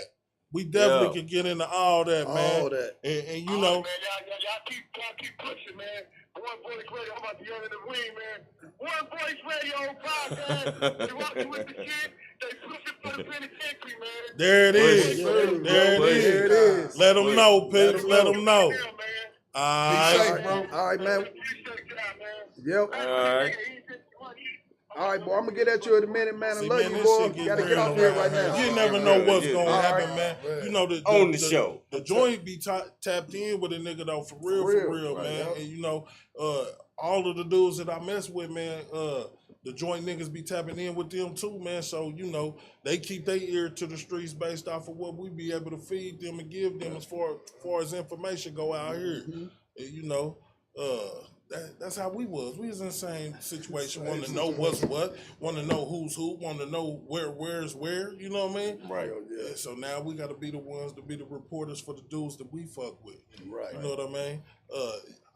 We definitely Yeah. can get into all that, man. All that. And you All know, right, man, y'all keep pushing, man. One Voice Radio, I'm about to get in the wing, man. One Voice Radio podcast. They rocking with the kid. They pushing for the penitentiary, man. there it is. Push. There it Push. is. There it is. Let them know, Pigs. Let them know. Yeah, man. All Be right. safe, bro. All right, man. Appreciate that, man. Yep. Alright. All right, boy. I'm gonna get at you in a minute, man. I See, love man, you, this boy. shit You gotta getting get off real here around right here. now. You never know what's Yeah. gonna All happen, right. man. You know the On the show. The joint be tapped in with a nigga though, for real, Right, man. yep. And you know, all of the dudes that I mess with, man, the joint niggas be tapping in with them too, man. So you know, they keep their ear to the streets based off of what we be able to feed them and give them as far as information go out here. And, you know, that's how we was. We was in the same situation. Want to know what's what. Want to know who's who. Want to know where's where. You know what I mean? Right. Yeah, so now we got to be the ones to be the reporters for the dudes that we fuck with. Right. You know what I mean?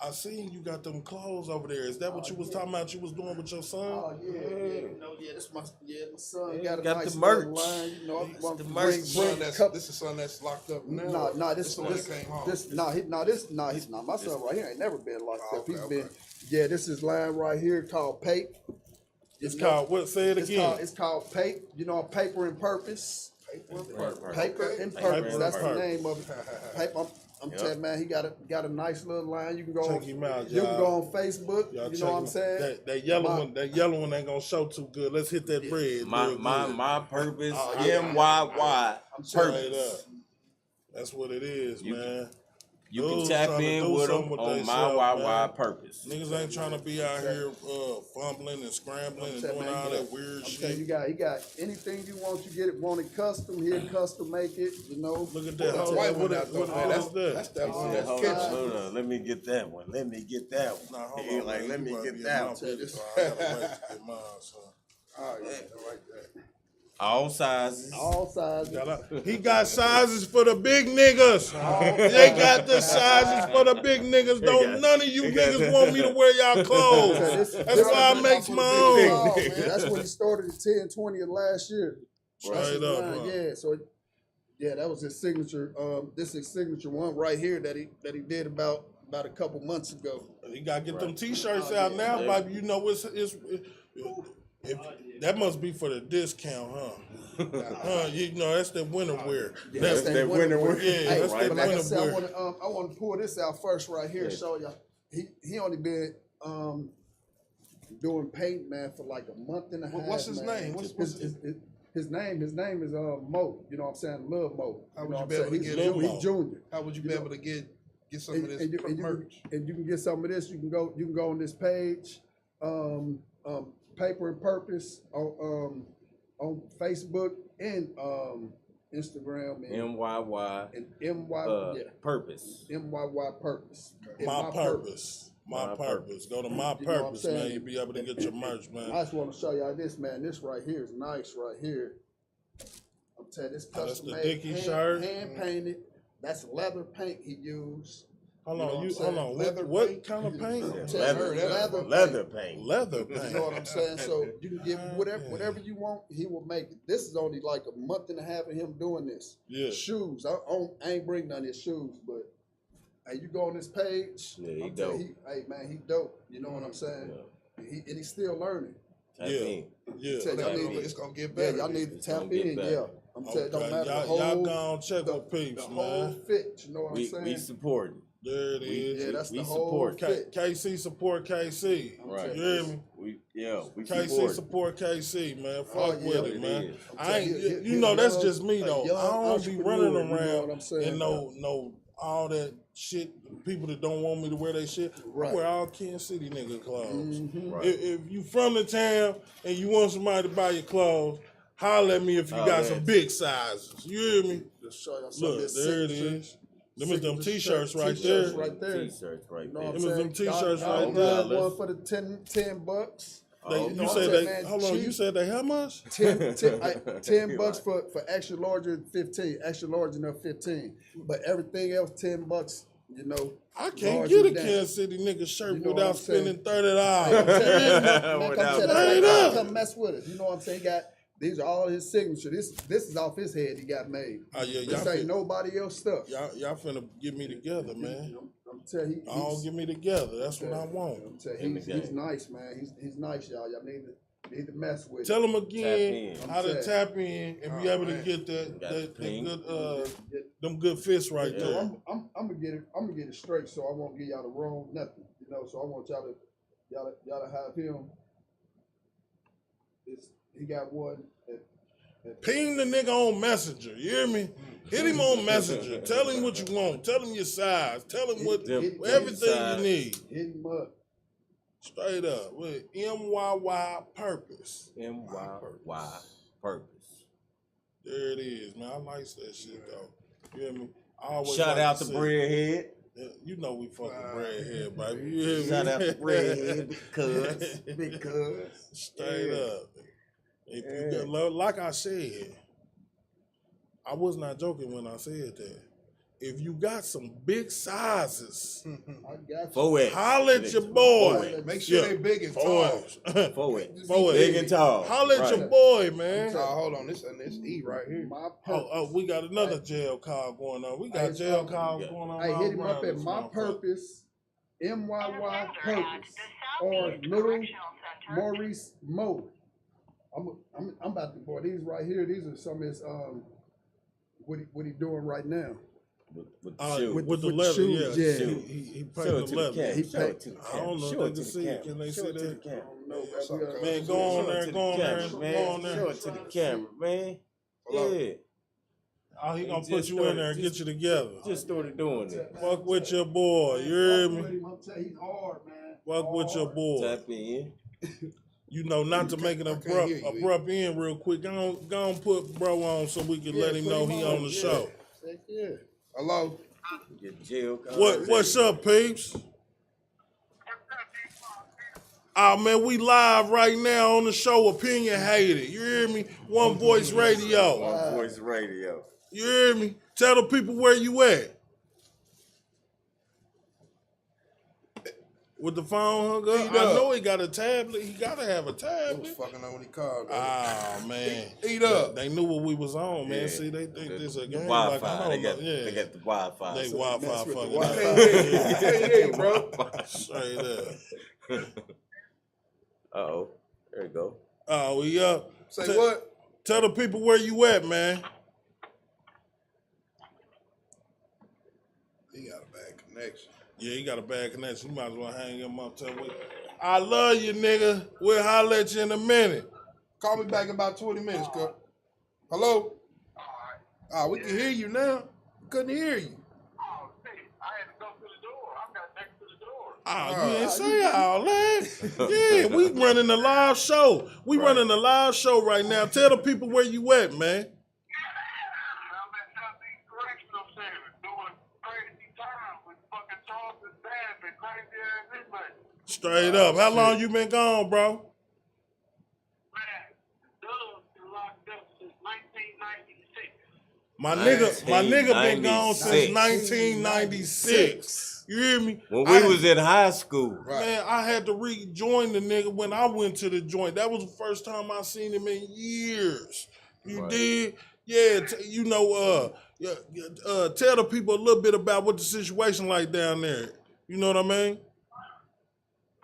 I seen you got them clothes over there. Is that what you was talking about? You was doing with your son? Oh yeah. This my son Yeah, got a got nice the merch. little line. You know, I want the to merch. bring This is the son that's locked up now. No, this the one that came home. he's not. My son right here ain't never been locked up. Okay, He's okay. been, this is line right here called Pape. It's called what? Say it again. It's called Pape. You know, Paper and Purpose. Paper and Purpose. and That's the Purpose. name of it. Paper. I'm telling you, man, he got a nice little line. You can go. Check him out, You can go y'all. on Facebook. Y'all You check know what I'm him- saying? That yellow one ain't gonna show too good. Let's hit that bread. My real purpose. Oh, MYY I'm good. Straight purpose. up. That's what it is, man. You can Dudes tap trying to in do with them something with on theyself, my man. YY purpose. Niggas ain't trying to be out here fumbling and scrambling and doing all that weird I'm telling you, shit. he got anything you want, you get it. Want it custom, he'll custom make it. You know. Look at That that. white What one out there, man. is that? That's that one Hold that's on, kitchen. hold on. Let me get that one. Let me get that one. Nah, hold He on, like, man. let You me might get be that in my one. business, so I gotta wait to get mine, son. Oh yeah, I like that. All sizes. All sizes. He got sizes for the big niggas. They got the sizes for the big niggas. Don't none of you niggas want me to wear y'all clothes. That's why I make my own. Oh, man, that's when he started at 10/20 of last year. That's his Straight up, line, huh? yeah. So, that was his signature. This is his signature one right here that he did about a couple months ago. You gotta get them t-shirts out now, baby. You know that must be for the discount, huh? You know that's the winter wear. That's that winter wear. Yeah, Hey, that's but that like I winter said, wear. I want to pull this out first right here. Show y'all. He only been doing paint, man, for like a month and a half. What's his man. name? What's his name is Moe. You know what I'm saying? Love Moe. How You would know you what be I'm able to saying? get He's Moe? junior. How would you be able to get some of this And you merch? can get some of this. You can go on this page, Paper and Purpose on Facebook and Instagram and MYY purpose. MYY Purpose. And My purpose. My purpose. Go to my You know what I'm purpose, man. saying? You'll be able to get your merch, I man. just want to show y'all this, man. This right here is nice, right here. I'm telling you, this Oh, that's custom the made, Dickie shirt? hand painted. That's leather paint he used. Hold You know on, what I'm hold saying? on. Leather What paint? kind of paint? Leather paint. Leather You know paint. what I'm saying? So you can get whatever you want. He will make it. This is only like a month and a half of him doing this. Yeah. Shoes. I ain't bring none of his shoes, but hey, you go on this page. Yeah, he I'm telling dope. hey man, he dope. You know what I'm saying? And he's still learning. Tap Yeah. in. Yeah. Tell y'all need to- It's gonna get Yeah, better. y'all need to It's tap gonna get in. better. Yeah. I'm telling you, it don't Okay, matter. y'all gonna check with peeps, the whole man. fit. You know what I'm We saying? supporting. There it is. Yeah, that's we the whole support fit. KC support KC. Right. You hear me? We KC support. support KC, man. Fuck Oh, yeah. with It it, man. is. I ain't, He- you know, that's young- just me a though. young I don't be running entrepreneur, around you know what I'm saying? and no all that shit. People that don't want me to wear that shit. I Right. wear all Kansas City nigga clothes. Right. If you from the town and you want somebody to buy your clothes, holler at me if you got some big sizes. You hear me? Just show y'all some of Look, this there it signature- is. Them is them signature t-shirts right t-shirts there. right there. T-shirts right You know there. what I'm Them is saying? them t-shirts Y'all right got there. one for the $10. They, Oh, you no, said I'm they, saying, man, hold on, you cheap. said they how much? 10 bucks Right. for extra larger 15, extra large enough 15. But everything else $10, you know. I can't larger get a than. Kansas City nigga shirt You know what without I'm saying? spending $30. Hey, I'm telling you, man, come Without check straight that out. up. Come mess with us. You know what I'm saying? He got these are all his signature. This is off his head. He got made. Oh yeah, This ain't nobody else stuff. y'all finna get me together, man. I'm telling you, All get me together. That's what I want. I'm telling you, he's nice, man. He's nice, y'all. Y'all need to mess with Tell him. them again in. how to I'm tap in if you able to get Got that the ping. good them good fists right So there. I'm gonna get it straight, so I won't give y'all the wrong nothing. You know, so I want y'all to have him. He got one. Ping the nigga on Messenger. You hear me? Hit him on Messenger. Tell him what you want. Tell him your size. Tell him what everything you need. Hit him up. Straight up with MYY purpose. MYY purpose. There it is, man. I like that shit though. You hear me? I always Shout like out to to see- Breadhead. Yeah, you know we fucking Breadhead, baby. You hear me? Shout out to Breadhead because Straight up. If you get low, like I said, I was not joking when I said that. If you got some big sizes, I got you. Forward. holler at your boy. Make sure they big and tall. Forward. Forward. Big and tall. Holler at your Right. boy, man. Hold on, this E right here. My purpose. Oh, we got another jail call going on. We got Hey, jail calls going on. I all hit him up around at this my motherfucker. purpose, MYY purpose, or little Maurice Moe. I'm about to boy. These right here. These are some of his what he doing right now. With the shoe. With the with leather, shoes, yeah. yeah. He paid Show the it to the leather. camera. He Show it to the I don't know camera. if they can see it. Can they Show see it to the that? camera. No, Man, go on Show it there, to the go on there, camera, go man. on there. Show it to the camera, man. Hello. Yeah. Oh, he gonna Just put you in there and started- get you together. Just started doing it. Fuck with your boy, you hear me? I'm telling you, he's hard, man. Fuck with your boy. Tap in. You know, not to make an I can't hear you, abrupt end real quick. Go on put bro on so we can let him know he on the show. Heck yeah. Hello. Get jail. What's up, peeps? Oh man, we live right now on the show Opinion Hated. You hear me? One Voice Radio. One Voice Radio. You hear me? Tell the people where you at. With the phone hung up? I know he got a tablet. He gotta have a I was tablet. fucking up when he called. Oh man. Eat up. They knew what we was on, man. Yeah. See, they think this a The game. Wi-Fi. Like, I They don't got, know. Yeah. they got the Wi-Fi. They So Wi-Fi mess with the fucking Wi-Fi. up. Hey, bro. Straight up. Uh-oh. There you go. Oh, we up. Say what? Tell the people where you at, man. He got a bad connection. Yeah, he got a bad connection. You might as well hang him up. Tell me, I love you, nigga. We'll holler at you in a minute. Call me back in about 20 minutes, cuz. Hello? Ah, we can hear you now. Couldn't hear you. Oh, see, I had to go to the door. I'm got next to the door. Oh, you didn't say all that. Yeah, we running a live show. We running a live show right now. Tell the people where you at, man. I'm at Southeast Correctional Center doing crazy time with fucking Charleston staff and crazy ass inmates. Straight up. How long you been gone, bro? Man, Doug's been locked up since 1996. My nigga been gone since 1996. 1996. You hear me? When we was in high school. Right. Man, I had to rejoin the nigga when I went to the joint. That was the first time I seen him in years. You Right. did? Yeah, tell the people a little bit about what the situation like down there. You know what I mean?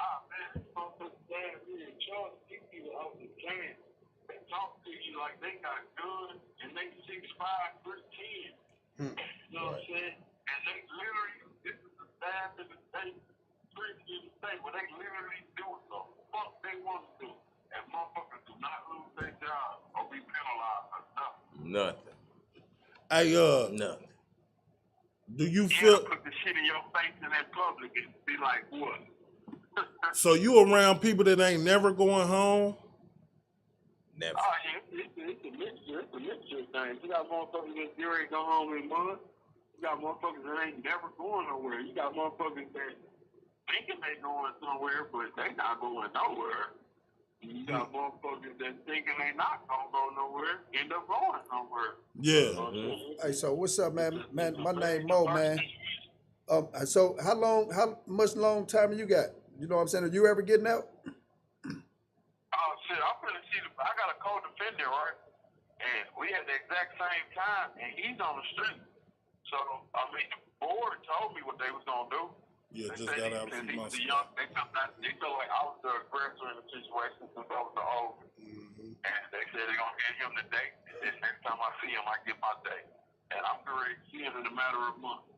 Ah, man, this motherfucker damn here in Charleston, these people out the can and talk to you like they got guns and they 6'5", 310. You know what I'm saying? And they literally, this is the staff in the state, prison in the state, where they literally do what the fuck they want to do. And motherfuckers do not lose their job or be penalized for nothing. Nothing. Hey, Nothing. do you Yeah, feel put the shit in your face in that public and be like, what? so you around people that ain't never going home? Never. Oh, yeah, it's a mixture. It's a mixture of things. You got motherfuckers that get ready to go home in months. You got motherfuckers that ain't never going nowhere. You got motherfuckers that thinking they going somewhere, but they not going nowhere. You got motherfuckers that thinking they not gonna go nowhere, end up going somewhere. Yeah. Hey, so what's up, man? Man, my name Moe, man. So how much long time you got? You know what I'm saying? Are you ever getting out? Oh shit, I'm gonna see. I got a co-defendant, right? And we at the exact same time, and he's on the street. So I mean, the board told me what they was gonna do. Yeah, They just said got out a because few he was months the ago. young. They felt like I was the aggressor in the situation since I was the oldest. And they said they're gonna get him the date. And then next time I see him, I get my date. And I'm ready to see him in a matter of months.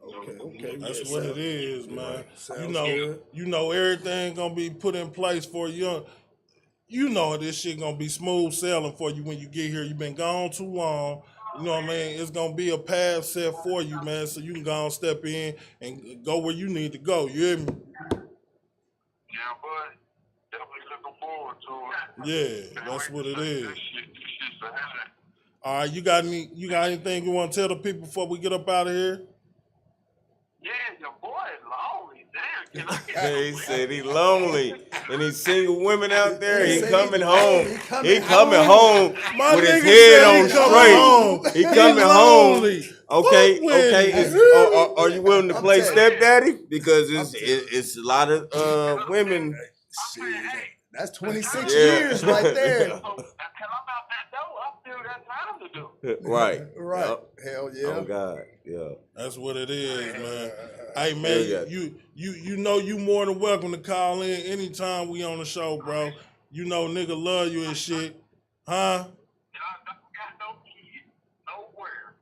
Okay. That's yeah, what sound- it is, man. sounds good. You know everything gonna be put in place for you. You know this shit gonna be smooth sailing for you when you get here. You've been gone too long. You know what I mean? It's gonna be a path set for you, man, so you can go and step in and go where you need to go. You hear me? Yeah, but definitely looking forward to it. Yeah, that's what it is. This shit's a headache. All right, you got anything you want to tell the people before we get up out of here? Yeah, your boy is lonely. Damn, can I get He some said he rest? lonely. And these single women out there, He he said coming he home. lonely. He coming home My with his nigga head said on he coming straight. home. He He coming home. lonely. Okay, Fuck with okay. him. Are you willing to I'm play telling stepdaddy? Because it's a lot of women. Shit, that's 26 Yeah. years right there. So, until I'm out that door, I still got time to do. Right. Right. Yup. Hell yeah. Oh God. Yeah. That's what it is, man. Hey, man, Yeah. you know you more than welcome to call in anytime we on the show, bro. You know nigga love you and shit. Huh? I got no kids, nowhere.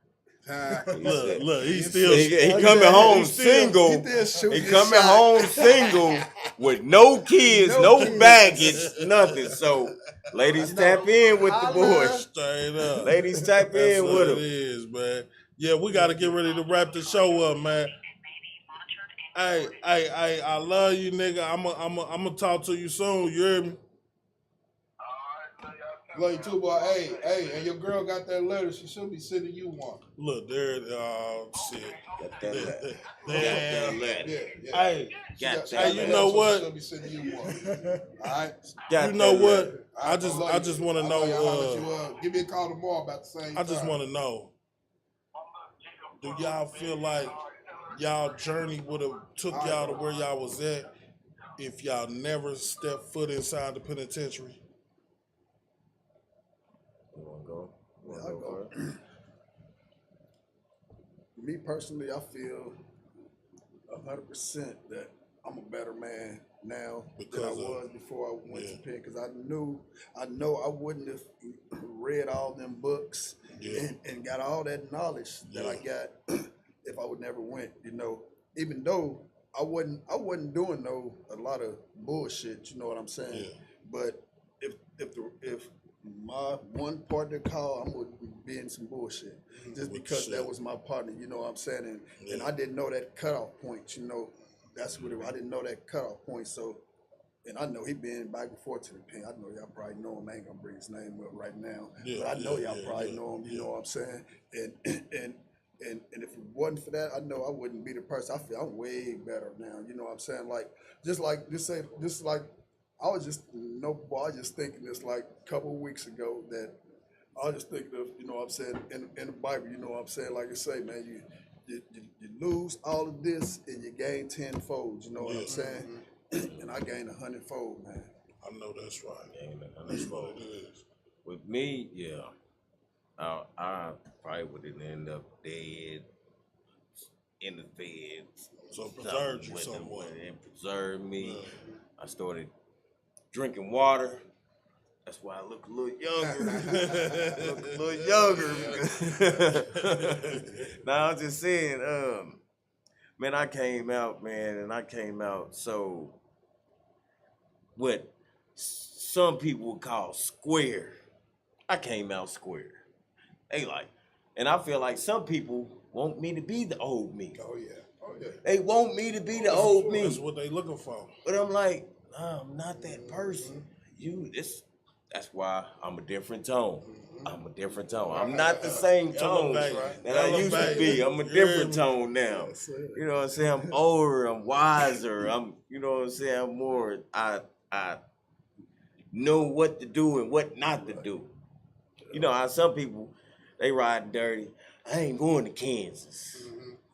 Look, he still He coming home he still- single. he still shooting He his coming shot. home single with no kids, No no kids. baggage, nothing. So, ladies, tap in with the Holla. boys. straight up. Ladies, tap That's in what with it him. is, man. Yeah, we got to get ready to wrap the show up, man. Hey, I love you, nigga. I'm gonna talk to you soon. You hear me? Love you too, boy. Hey, and your girl got that letter. She should be sending you one. Look, there. Oh shit. Got that letter. Damn. Got that letter. Yeah. Hey, She Got got that you that know letter, so what? She should be sending you one. All right. Got you know that what? letter. I just want to know. I'll let you, give me a call tomorrow about the same I just time. want to know. Do y'all feel like y'all journey would have took y'all to where y'all was at if y'all never stepped foot inside the penitentiary? You wanna go? You wanna I'll go go. first? Me personally, I feel 100% that I'm a better man now than I Because of- was before I went yeah. to pen. Because I know I wouldn't have read all them books Yeah. and got all that knowledge that I Yeah. got if I would never went. You know, even though I wasn't doing a lot of bullshit. You know what I'm saying? Yeah. But if my one partner call, I'm gonna be in some bullshit just With because shit. that was my partner. You know what I'm saying? And Yeah. I didn't know that cutoff point. You know, that's what I didn't know that cutoff point. So, and I know he been back and forth to the pen. I know y'all probably know him. I ain't gonna bring his name up right now, Yeah, but I know yeah, y'all probably yeah, know him. You yeah. know what I'm saying? And if it wasn't for that, I know I wouldn't be the person. I feel I'm way better now. You know what I'm saying? Just like I was just I was just thinking this like a couple of weeks ago that I was just thinking of, you know what I'm saying, in the Bible, you know what I'm saying, like I say, man, you lose all of this and you gain tenfold, you know what Yeah. I'm saying? And I gained 100-fold, man. I know that's right. Ain't That's nothing what wrong. it is. With me, yeah, I probably would have ended up dead in the feds. So it preserved you With somewhat. It preserved me. Yeah. I started drinking water, That's why I look a little younger. Look a little younger. Now I'm just saying, man, I came out, man, and I came out so what some people would call square. I came out square. They like, and I feel like some people want me to be the old me. Oh yeah. They want me to be the old me. That's what they looking for. But I'm like, nah, I'm not that person. That's why I'm a different tone. I'm a different tone. I'm not the same tone that I used to be. I'm a different tone now. You know what I'm saying? I'm older, I'm wiser, you know what I'm saying? I'm more, I know what to do and what not to do. You know how some people, they ride dirty. I ain't going to Kansas.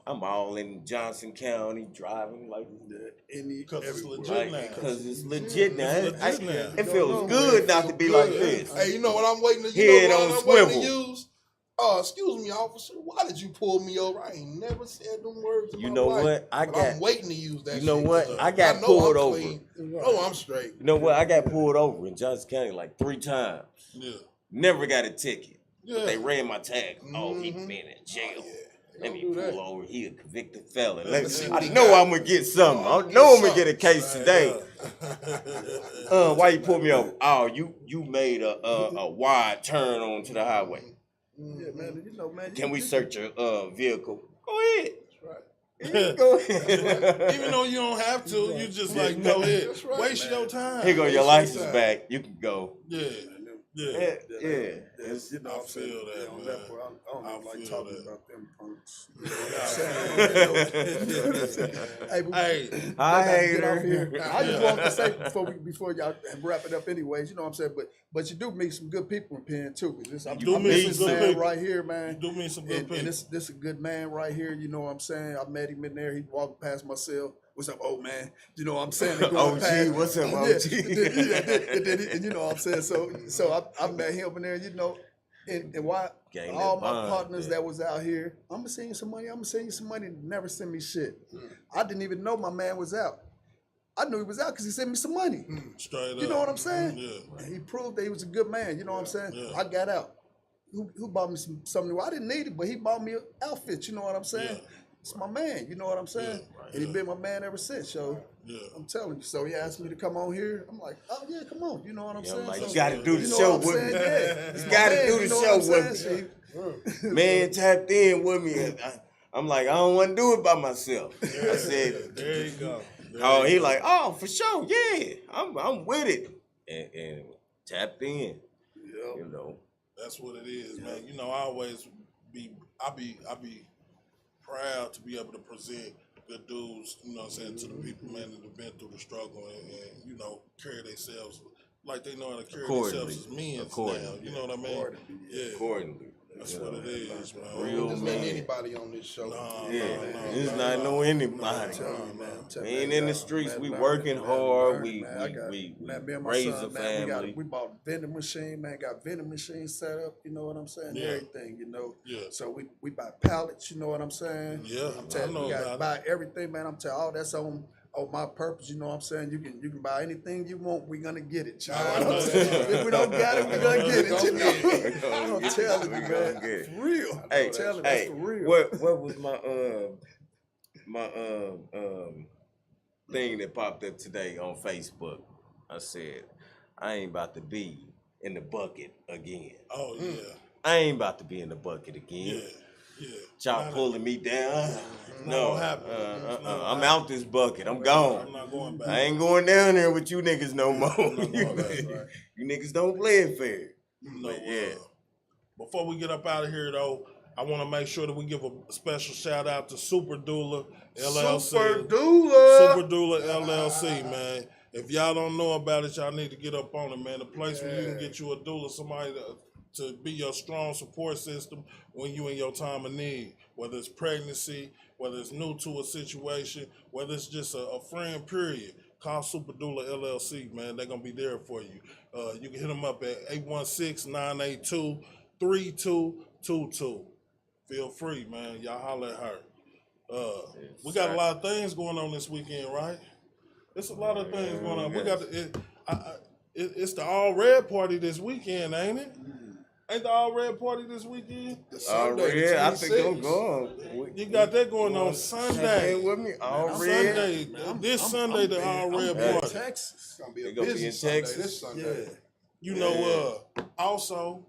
I'm all in Johnson County driving like because it's legit now. Because it's legit now. It It feels good not to be like this. Hey, you know what I'm waiting to Head on swivel. use? Excuse me, officer. Why did you pull me over? I ain't never said them words. You know what? I'm waiting to use that. You know shit. what? I got pulled over. No, I'm straight. You know what? I got pulled over in Johnson County like 3 times. Yeah. Never got a ticket. Yeah. But they ran my tag. Oh, he been in jail. Let me pull over. He a convicted felon. I know I'm gonna get something. I know I'm gonna get a case today. Why you pull me over? Oh, you made a wide turn onto the highway. Yeah, man. You know, man. Can we search your vehicle? Go ahead. That's right. Go ahead. Even though you don't have to, you just like go ahead. That's right, Waste man. your time. Here go your license back. You can go. Yeah. Yeah. It's, you know, I feel that, man. I don't I like feel talking that. about them punks. You know what I'm saying? Hey, but Hey, I gotta hate get off her. here. I just want to say before y'all wrap it up anyways, you know what I'm saying? But you do meet some good people in Penn too. I'm do meet some good man people. right here, man. you do mean some good And people. this a good man right here, you know what I'm saying? I met him in there, he walked past my cell. What's up, old man? You know what I'm saying? They going OG, past. what's up, Yeah, OG? and you know what I'm saying? So I met him in there, you know, and why Gang all that my bond, partners yeah. that was out here, I'm gonna send you some money, never send me shit. I didn't even know my man was out. I knew he was out because he sent me some money. Straight up. You know what I'm saying? Yeah. And he proved that he was a good man, you know what I'm saying? Yeah. I got out. Who bought me something new? I didn't need it, but he bought me an outfit, you know what I'm saying? Yeah. It's my man, you know what I'm saying? Yeah, And he been my man ever since, so Yeah. I'm telling you. So he asked me to come on here. I'm like, oh yeah, come on. You know what I'm Yeah, saying? like, So, you gotta do the you know show what I'm with saying? me. Yeah. You It's my gotta man, do you the know what show I'm with saying? me. Man tapped in with me. And I'm like, I don't want to do it by myself. I said, There you go. oh, he like, oh, for sure, yeah, I'm with it, and tapped in, you know. That's what it is, man. You know, I be proud to be able to present good dudes, you know what I'm saying, to the people, man, that have been through the struggle and you know, carry themselves like they know how to carry themselves as men now. You know what I mean? Yeah. Accordingly. That's what it is, man. Real Just man. let anybody on this show. It's not no anybody. We ain't in the streets. We working hard. We raise a family. We bought a vending machine, man. Got vending machine set up. You know what I'm saying? Yeah. Everything, you know. Yeah. So we buy pallets. You know what I'm saying? Yeah, I'm telling I know you, we gotta about buy everything, man. I'm telling all that's on my purpose. You know what I'm saying? You can buy anything you want. We're gonna get it, child. If we don't got it, we're gonna get it. You know? I'm telling you, man. For real. Hey, I'm telling you, that's for real. What was my thing that popped up today on Facebook? I said, I ain't about to be in the bucket again. Oh yeah. I ain't about to be in the bucket again. Yeah. Y'all pulling me down. No, I'm out this bucket. I'm gone. I'm not going back. I ain't going down there with you niggas no more. Right. You niggas don't play it fair. No, But yeah. Before we get up out of here, though, I want to make sure that we give a special shout out to Super Doula LLC. Super Doula. Super Doula LLC, man. If y'all don't know about it, y'all need to get up on it, man. The place where you can get you a doula, somebody to be your strong support system when you in your time of need, whether it's pregnancy, whether it's new to a situation, whether it's just a friend, period. Call Super Doula LLC, man. They're going to be there for you. You can hit them up at 816-982-3222. Feel free, man. Y'all holler at her. We got a lot of things going on this weekend, right? There's a lot of things going on. We got it's the all red party this weekend, ain't it? Ain't the all red party this weekend? The All Sunday, red. the I think I'm 26th. going. You got that going on Champagne Sunday. with me. All I'm red. Sunday, this Sunday, the all red I'm party. in Texas. It's gonna be They a gonna be busy in Sunday Texas? this Sunday. Yeah. You know, also,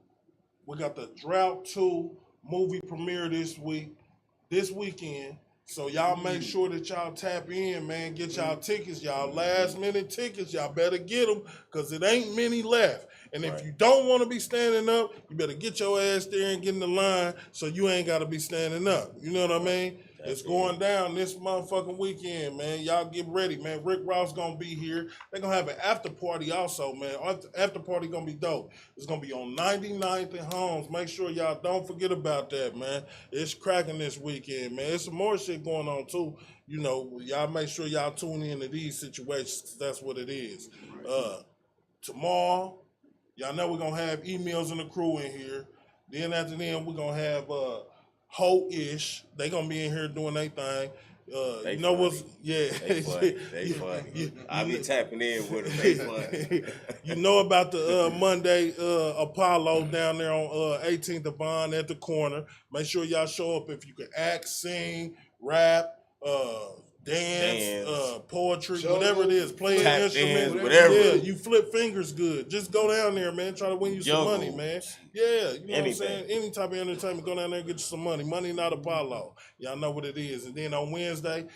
we got the Drought 2 movie premiere this weekend. So y'all make sure that y'all tap in, man. Get y'all tickets, y'all last minute tickets. Y'all better get them because it ain't many left. And if you don't want to be standing up, you better get your ass there and get in the line so you ain't got to be standing up. You know what I mean? It's going down this motherfucking weekend, man. Y'all get ready, man. Rick Ross gonna be here. They're gonna have an after party also, man. After party gonna be dope. It's gonna be on 99th and Holmes. Make sure y'all don't forget about that, man. It's cracking this weekend, man. There's some more shit going on too. You know, y'all make sure y'all tune in to these situations 'cause that's what it is. Tomorrow, y'all know we're gonna have emails and the crew in here. Then after then, we're gonna have Ho-ish. They gonna be in here doing their thing. They You know funny. what's They funny. They funny. I be tapping in with them. They funny. You know about the Monday Apollo down there on 18th of Bond at the corner. Make sure y'all show up if you can act, sing, rap, dance, poetry, Show whatever it is, play an Tap instrument, dance, whatever. Yeah, you flip fingers good. Just go down there, man. Try to win you some money, Juggle. man. Yeah, you know Anything. what I'm saying? Any type of entertainment, go down there and get you some money. Money not Apollo. Y'all know what it is. And then on Wednesday,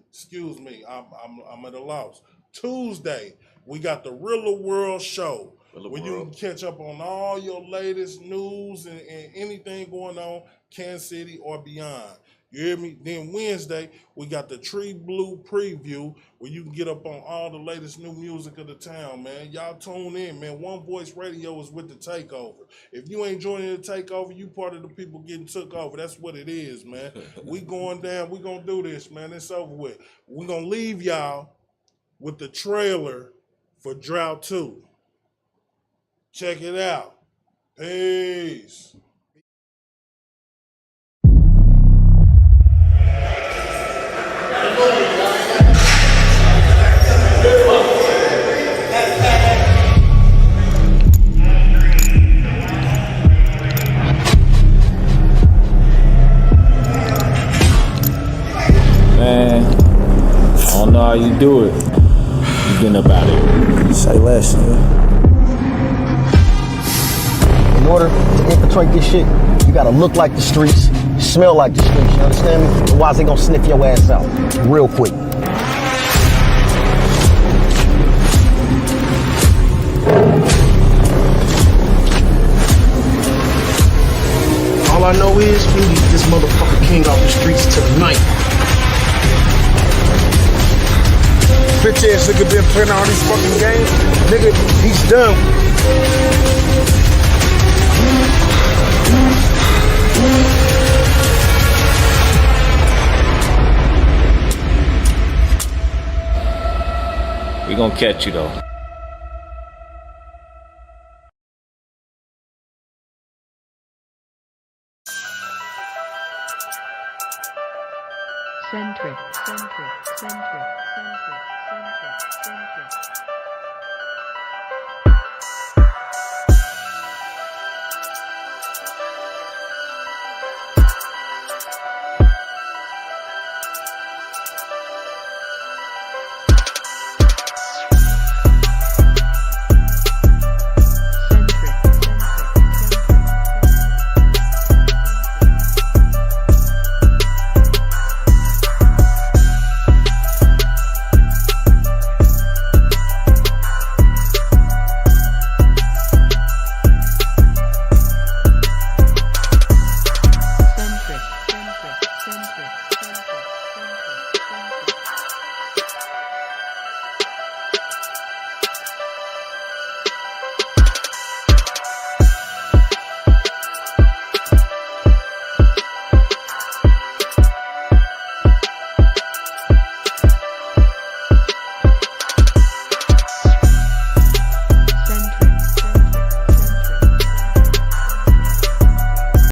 excuse me, I'm at a loss. Tuesday, we got the Real World Show. Where you can catch up on all your latest news and anything going on, Kansas City or beyond. You hear me? Then Wednesday, we got the Tree Blue Preview where you can get up on all the latest new music of the town, man. Y'all tune in, man. One Voice Radio is with the takeover. If you ain't joining the takeover, you part of the people getting took over. That's what it is, man. We going down. We gonna do this, man. It's over with. We gonna leave y'all with the trailer for Drought 2. Check it out. Peace. Man, I don't know how you do it. You getting up out of here. Say less, nigga. In order to infiltrate this shit, you gotta look like the streets, smell like the streets, you understand me? Otherwise they gonna sniff your ass out real quick. All I know is we need this motherfucker king off the streets tonight. Bitch ass nigga been playing all these fucking games. Nigga, he's done. We gonna catch you though. Centric, centric, centric, centric, centric, centric.